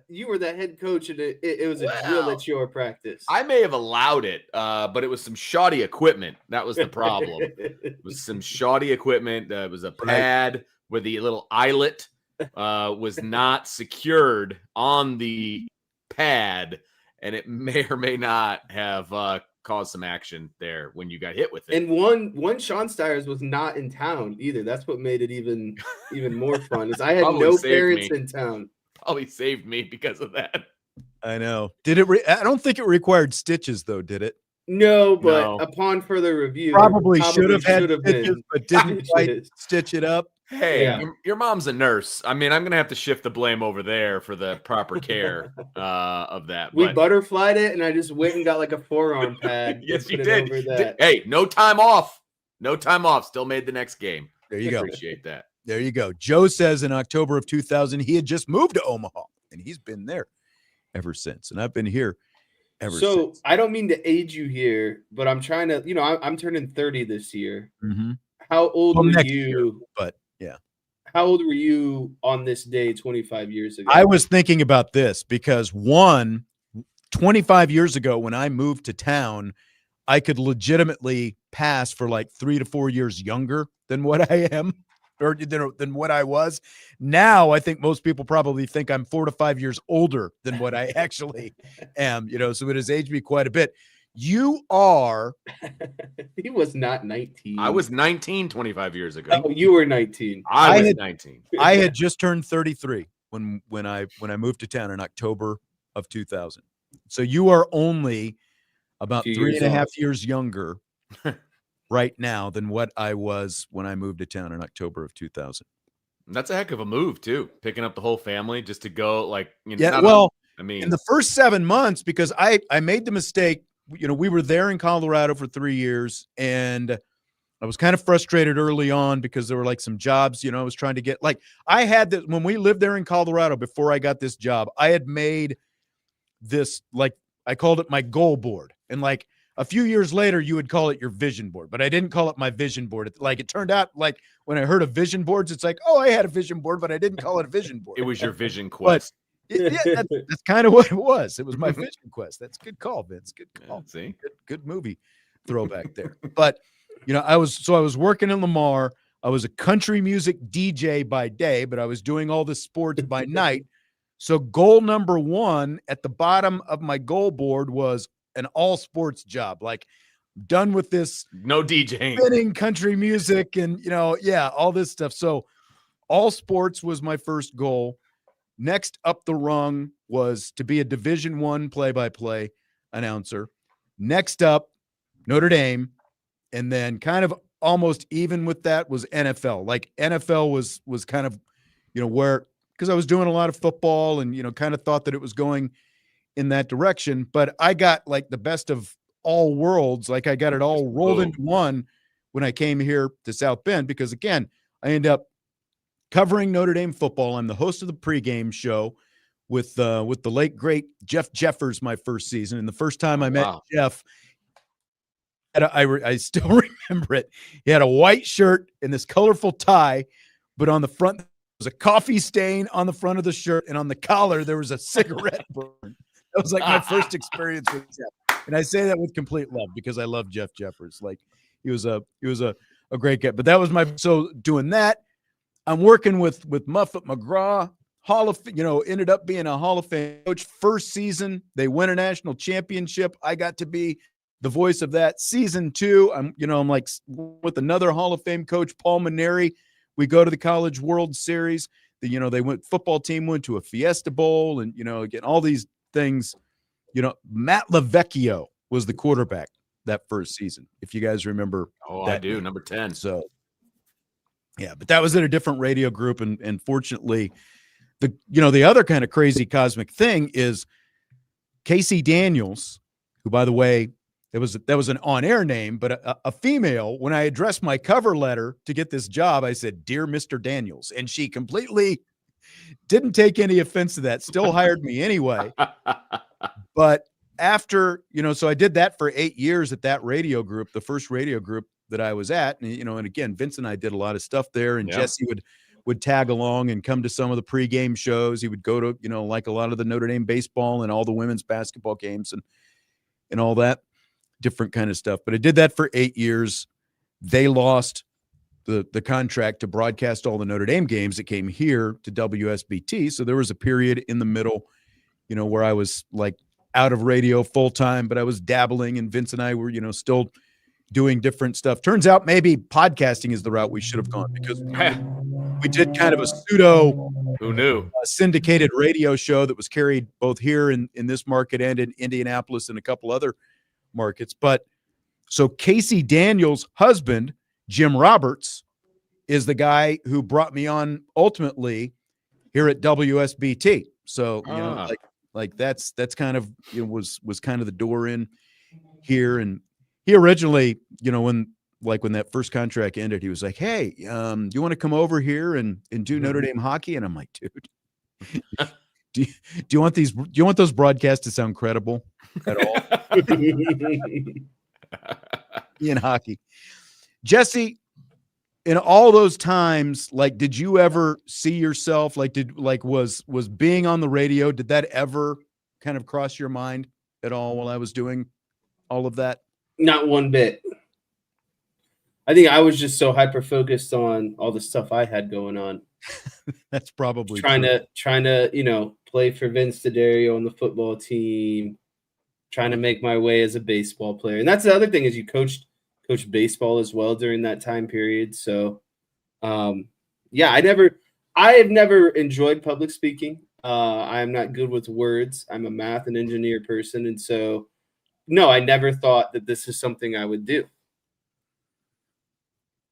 You were the head coach, and it was a drill at your practice. I may have allowed it, but it was some shoddy equipment. That was the problem. It was some shoddy equipment. It was a pad where the little eyelet was not secured on the pad, and it may or may not have caused some action there when you got hit with it. And one Sean Stiers was not in town either. That's what made it even more fun. Is I had no parents in town. Probably saved me because of that. I know. Did it? I don't think it required stitches, though. Did it? No, but upon further review, probably should have had stitches, but didn't quite stitch it up. Hey, your mom's a nurse. I mean, I'm gonna have to shift the blame over there for the proper care of that. We butterflied it, and I just went and got like a forearm pad. Yes, you did. Hey, no time off. No time off. Still made the next game. There you go. Appreciate that. There you go. Joe says in October of 2000 he had just moved to Omaha, and he's been there ever since. And I've been here ever since. So I don't mean to age you here, but I'm trying to. I'm turning 30 this year. Mm-hmm. How old were you? But yeah. How old were you on this day 25 years ago? I was thinking about this because 25 years ago when I moved to town, I could legitimately pass for like 3 to 4 years younger than what I am or than what I was. Now, I think most people probably think I'm 4 to 5 years older than what I actually am, so it has aged me quite a bit. You are. He was not 19. I was 19 25 years ago. Oh, you were 19. I was 19. I had just turned 33 when I moved to town in October of 2000. So you are only about 3.5 years younger right now than what I was when I moved to town in October of 2000. That's a heck of a move too, picking up the whole family just to go in the first 7 months, because I made the mistake. We were there in Colorado for 3 years, and I was kind of frustrated early on because there were like some jobs, I was trying to get, I had this when we lived there in Colorado before I got this job. I had made this, I called it my goal board. And a few years later, you would call it your vision board, but I didn't call it my vision board. It turned out when I heard of vision boards, it's like, oh, I had a vision board, but I didn't call it a vision board. It was your vision quest. That's kind of what it was. It was my vision quest. That's a good call, Vince. Good call. See, good movie throwback there. But I was working in Lamar. I was a country music DJ by day, but I was doing all the sports by night. So goal number 1 at the bottom of my goal board was an all sports job. Like, done with this No DJing. spinning country music and, all this stuff. So all sports was my first goal. Next up the rung was to be a Division I play-by-play announcer. Next up, Notre Dame. And then kind of almost even with that was NFL. Like, NFL was kind of, where, because I was doing a lot of football and, kind of thought that it was going in that direction. But I got like the best of all worlds. Like, I got it all rolled into one when I came here to South Bend, because again, I end up covering Notre Dame football. I'm the host of the pregame show with the late great Jeff Jeffers my first season. And the first time I met Jeff, I still remember it. He had a white shirt and this colorful tie, but on the front there was a coffee stain on the front of the shirt, and on the collar there was a cigarette burn. That was like my first experience with Jeff. And I say that with complete love because I love Jeff Jeffers. Like, he was a great guy. But that was so doing that. I'm working with Muffet McGraw, ended up being a Hall of Fame coach. First season, they win a national championship. I got to be the voice of that. Season 2, I'm like with another Hall of Fame coach, Paul Maneri. We go to the College World Series. Football team went to a Fiesta Bowl, and again, all these things. Matt LaVecchio was the quarterback that first season, if you guys remember. Oh, that I do. name. Number 10. So, yeah, but that was at a different radio group, and fortunately, the other kind of crazy cosmic thing is Casey Daniels, who, by the way, that was an on-air name, but a female. When I addressed my cover letter to get this job, I said, "Dear Mr. Daniels," and she completely didn't take any offense to that. Still hired me anyway. But after, so I did that for 8 years at that radio group, the first radio group that I was at. And, and again, Vince and I did a lot of stuff there, and Jesse would tag along and come to some of the pregame shows. He would go to, like a lot of the Notre Dame baseball and all the women's basketball games and all that different kind of stuff. But I did that for 8 years. They lost the contract to broadcast all the Notre Dame games that came here to WSBT. So there was a period in the middle, where I was like out of radio full time, but I was dabbling, and Vince and I were, still doing different stuff. Turns out maybe podcasting is the route we should have gone, because we did kind of a pseudo syndicated radio show that was carried both here in this market and in Indianapolis and a couple other markets. But so Casey Daniels' husband, Jim Roberts, is the guy who brought me on ultimately here at WSBT. So, like that's kind of, was kind of the door in here. And he originally, when that first contract ended, he was like, "Hey, do you want to come over here and do Notre Dame hockey?" And I'm like, "Dude, do you want those broadcasts to sound credible at all?" In hockey. Jesse, in all those times, like, did you ever see yourself, was being on the radio, did that ever kind of cross your mind at all while I was doing all of that? Not one bit. I think I was just so hyper focused on all the stuff I had going on. That's probably trying to play for Vince D'Addario on the football team, trying to make my way as a baseball player. And that's the other thing, is you coached baseball as well during that time period. So, I have never enjoyed public speaking. I'm not good with words. I'm a math and engineer person. And so, no, I never thought that this is something I would do.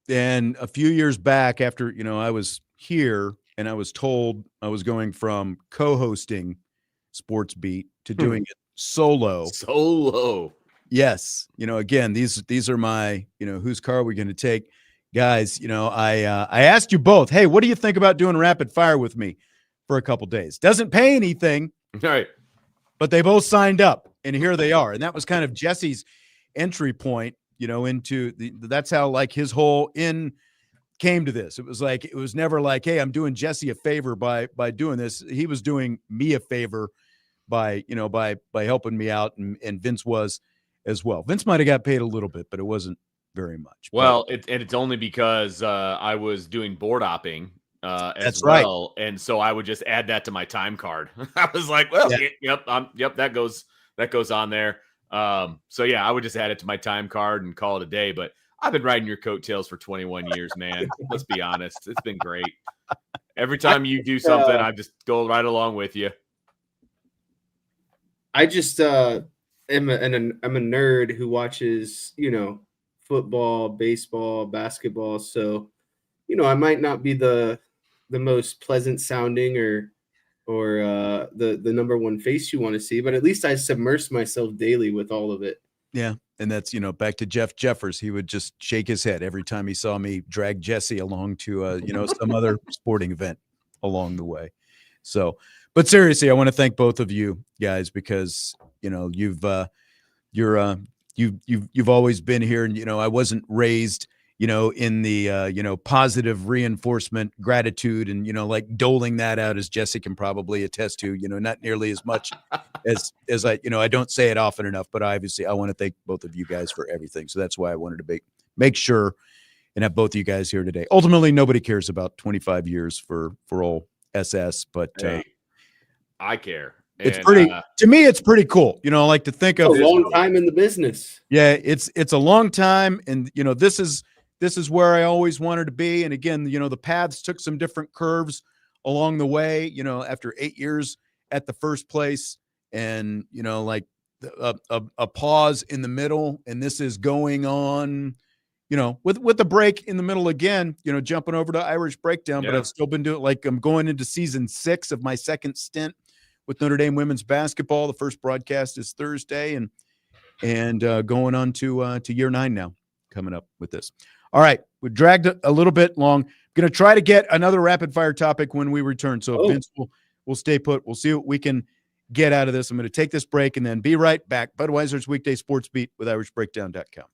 And a few years back, after, I was here and I was told I was going from co-hosting Sportsbeat to doing it solo. Yes. Again, these are my, whose car are we going to take? Guys, I asked you both, hey, what do you think about doing rapid fire with me for a couple days? Doesn't pay anything. All right. But they both signed up, and here they are. And that was kind of Jesse's entry point, into that's how like his whole came to this. It was never like, hey, I'm doing Jesse a favor by doing this. He was doing me a favor by helping me out, and Vince was as well. Vince might have got paid a little bit, but it wasn't very much. Well, it's only because I was doing board hopping as That's right. well, and so I would just add that to my time card. I was like, well, Yeah. yep, that goes on there. So yeah, I would just add it to my time card and call it a day. But I've been riding your coattails for 21 years, man. Let's be honest, it's been great. Every time you do something, I just go right along with you. I just am I'm a nerd who watches, football, baseball, basketball. So, I might not be the most pleasant sounding or the number one face you want to see, but at least I submerse myself daily with all of it. Yeah. And that's, back to Jeff Jeffers. He would just shake his head every time he saw me drag Jesse along to, some other sporting event along the way. So, but seriously, I want to thank both of you guys because, you've always been here, and, I wasn't raised, in the, positive reinforcement gratitude and, like doling that out, as Jesse can probably attest to, not nearly as much as I, I don't say it often enough, but obviously I want to thank both of you guys for everything. So that's why I wanted to make sure and have both of you guys here today. Ultimately, nobody cares about 25 years for all SS, but Hey, I care. it's And, pretty, to me, it's pretty cool. I like to think of a long time in the business. Yeah, it's a long time, and this is where I always wanted to be. And again, the paths took some different curves along the way. After 8 years at the first place, and like a pause in the middle, and this is going on. With the break in the middle again. Jumping over to Irish Breakdown, but Yeah. I've still been doing, like, I'm going into season 6 of my second stint with Notre Dame women's basketball. The first broadcast is Thursday, and going on to year 9 now, coming up with this. All right, we dragged a little bit long. Going to try to get another rapid fire topic when we return. So Vince will stay put. We'll see what we can get out of this. I'm going to take this break and then be right back. Budweiser's Weekday Sports Beat with IrishBreakdown.com.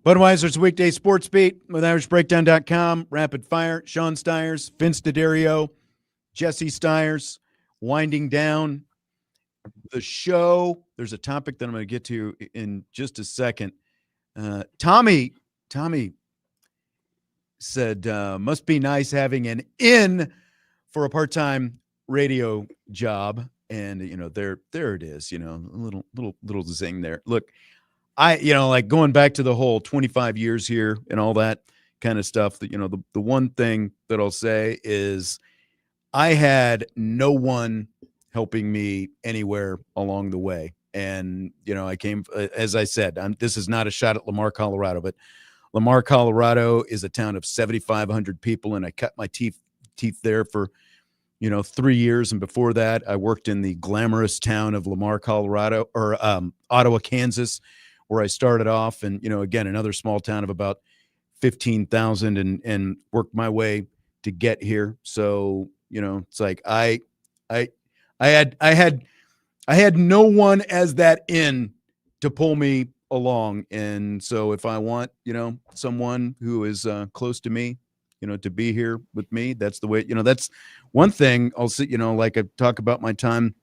Budweiser's weekday sports beat with IrishBreakdown.com. Rapid fire. Sean Stiers, Vince D'Addario, Jesse Stiers, winding down the show. There's a topic that I'm going to get to in just a second. Tommy said, must be nice having an in for a part-time radio job. And, there it is, a little zing there. Look, like going back to the whole 25 years here and all that kind of stuff, that, the one thing that I'll say is I had no one helping me anywhere along the way. And, I came, as I said, this is not a shot at Lamar, Colorado, but Lamar, Colorado is a town of 7,500 people. And I cut my teeth there for, 3 years. And before that, I worked in the glamorous town of Lamar, Colorado, or Ottawa, Kansas, where I started off. And, again, another small town of about 15,000 and worked my way to get here. So, it's like I had no one as that in to pull me along. And so if I want, someone who is close to me, to be here with me, that's the way, that's one thing I'll see, like I talk about my time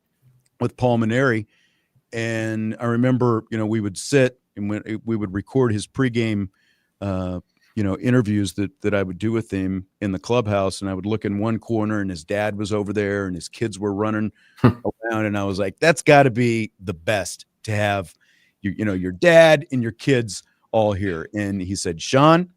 with Paul Maneri. And I remember, we would sit and we would record his pregame, interviews that I would do with him in the clubhouse. And I would look in one corner and his dad was over there and his kids were running around. And I was like, that's got to be the best to have, your dad and your kids all here. And he said, Sean,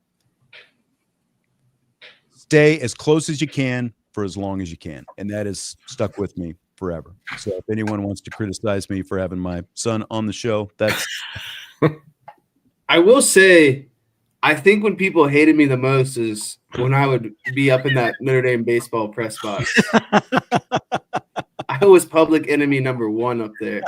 stay as close as you can for as long as you can. And that has stuck with me forever. So if anyone wants to criticize me for having my son on the show, that's. I will say, I think when people hated me the most is when I would be up in that Notre Dame baseball press box. I was public enemy number one up there.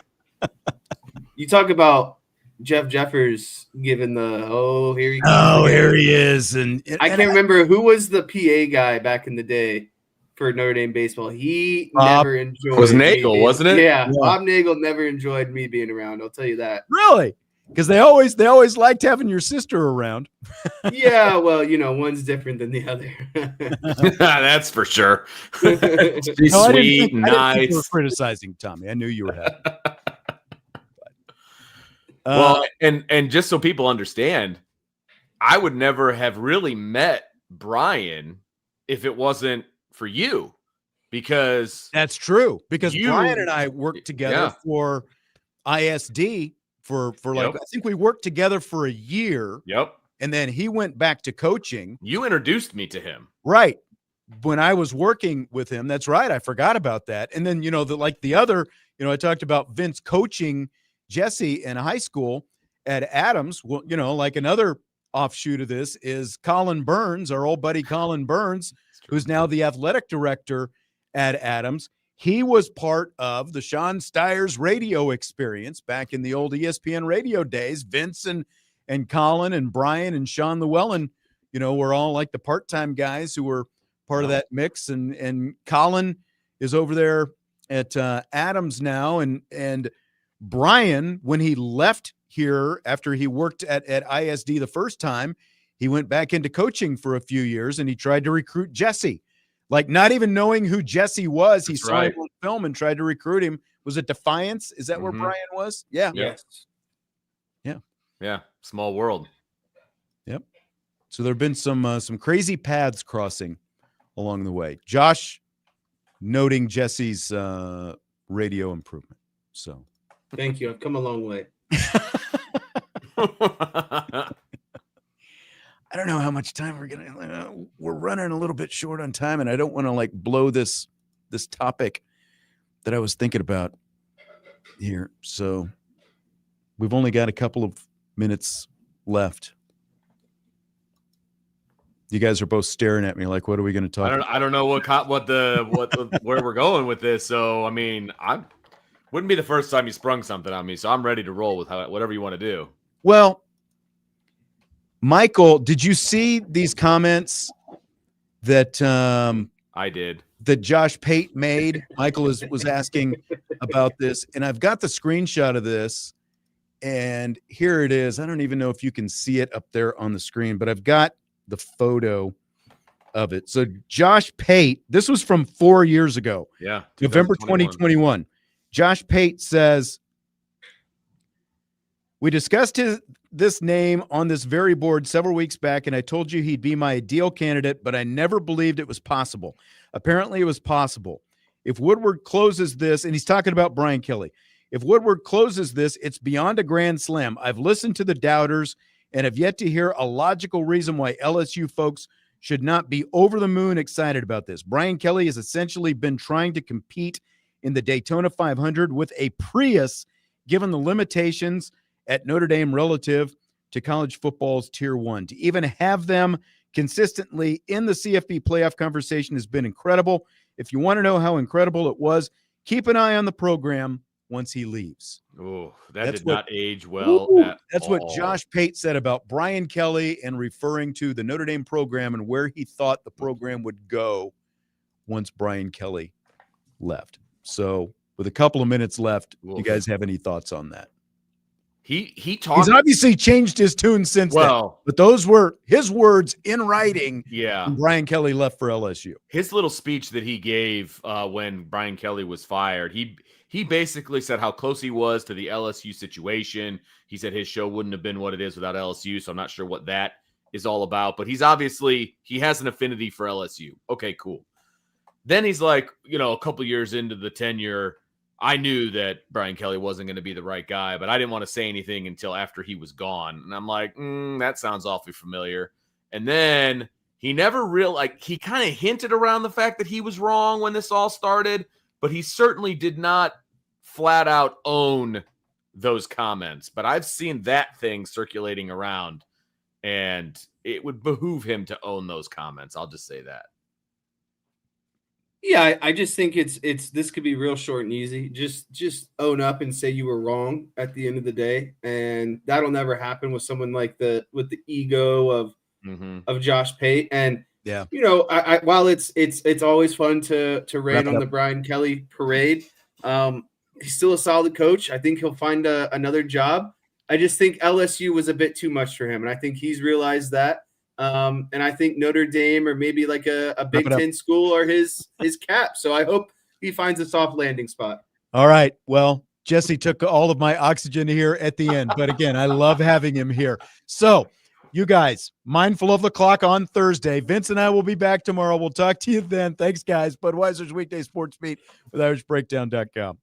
You talk about Jeff Jeffers giving the, here he comes. Oh, here he is. And I can't remember who was the PA guy back in the day for Notre Dame baseball. He never enjoyed was Nagel, wasn't it? Yeah, Bob Nagel never enjoyed me being around. I'll tell you that. Really? Because they always liked having your sister around. Yeah, well, one's different than the other. That's for sure. She's No, sweet, I didn't think nice. you were criticizing Tommy. I knew you were happy. Well, and just so people understand, I would never have really met Brian if it wasn't for you, because that's true. Because Brian and I worked together for ISD for like, I think we worked together for a year. Yep. And then he went back to coaching. You introduced me to him. Right. When I was working with him. That's right. I forgot about that. And then, the other, I talked about Vince coaching Jesse in high school at Adams. Well, like another offshoot of this is Colin Burns, our old buddy Colin Burns, who's now the athletic director at Adams. He was part of the Sean Stiers radio experience back in the old ESPN radio days. Vince and Colin and Brian and Sean Llewellyn, were all like the part-time guys who were part of that mix. And Colin is over there at Adams now. And Brian, when he left here after he worked at ISD the first time, he went back into coaching for a few years and he tried to recruit Jesse. Like, not even knowing who Jesse was, he saw him on film and tried to recruit him. Was it Defiance? Is that where Brian was? Yeah. Yes. Yeah. Yeah. Small world. Yep. So there have been some crazy paths crossing along the way. Josh noting Jesse's radio improvement. So thank you. I've come a long way. I don't know how much time we're running a little bit short on time, and I don't want to blow this topic that I was thinking about here. So we've only got a couple of minutes left. You guys are both staring at me like, what are we going to talk about? I don't know where we're going with this. So, I mean, wouldn't be the first time you sprung something on me. So I'm ready to roll with whatever you want to do. Well, Michael, did you see these comments that I did, that Josh Pate made? Michael was asking about this, and I've got the screenshot of this, And here it is. I don't even know if you can see it up there on the screen, but I've got the photo of it. So Josh Pate, this was from 4 years ago. Yeah. November 2021. 2021. Josh Pate says, we discussed this name on this very board several weeks back, and I told you he'd be my ideal candidate, but I never believed it was possible. Apparently it was possible. If Woodward closes this, and he's talking about Brian Kelly, if Woodward closes this, it's beyond a grand slam. I've listened to the doubters and have yet to hear a logical reason why LSU folks should not be over the moon excited about this. Brian Kelly has essentially been trying to compete in the Daytona 500 with a Prius, given the limitations at Notre Dame relative to college football's Tier 1. To even have them consistently in the CFP playoff conversation has been incredible. If you want to know how incredible it was, keep an eye on the program once he leaves. Oh, that That's did what- not age well. Ooh, At that's what all. Josh Pate said about Brian Kelly and referring to the Notre Dame program and where he thought the program would go once Brian Kelly left. So with a couple of minutes left, you Oof. guys have any thoughts on that? He talked. He's obviously changed his tune since then, Well, but those were his words in writing yeah. when Brian Kelly left for LSU. His little speech that he gave when Brian Kelly was fired, he basically said how close he was to the LSU situation. He said his show wouldn't have been what it is without LSU, so I'm not sure what that is all about. But he has an affinity for LSU. Okay, cool. Then he's like, a couple years into the tenure, I knew that Brian Kelly wasn't going to be the right guy, but I didn't want to say anything until after he was gone. And I'm like, that sounds awfully familiar. And then he never he kind of hinted around the fact that he was wrong when this all started, but he certainly did not flat out own those comments. But I've seen that thing circulating around, and it would behoove him to own those comments. I'll just say that. Yeah, I just think it's this could be real short and easy. Just own up and say you were wrong at the end of the day, and that'll never happen with someone like with the ego of Josh Pate. And Yeah. I while it's always fun to rain Wrap it on up. the Brian Kelly parade, he's still a solid coach. I think he'll find another job. I just think LSU was a bit too much for him, and I think he's realized that. And I think Notre Dame or maybe like a Big it up. Ten school are his cap. So I hope he finds a soft landing spot. All right. Well, Jesse took all of my oxygen here at the end, but again, I love having him here. So you guys, mindful of the clock on Thursday. Vince and I will be back tomorrow. We'll talk to you then. Thanks, guys. Budweiser's Weekday Sports Beat with IrishBreakdown.com.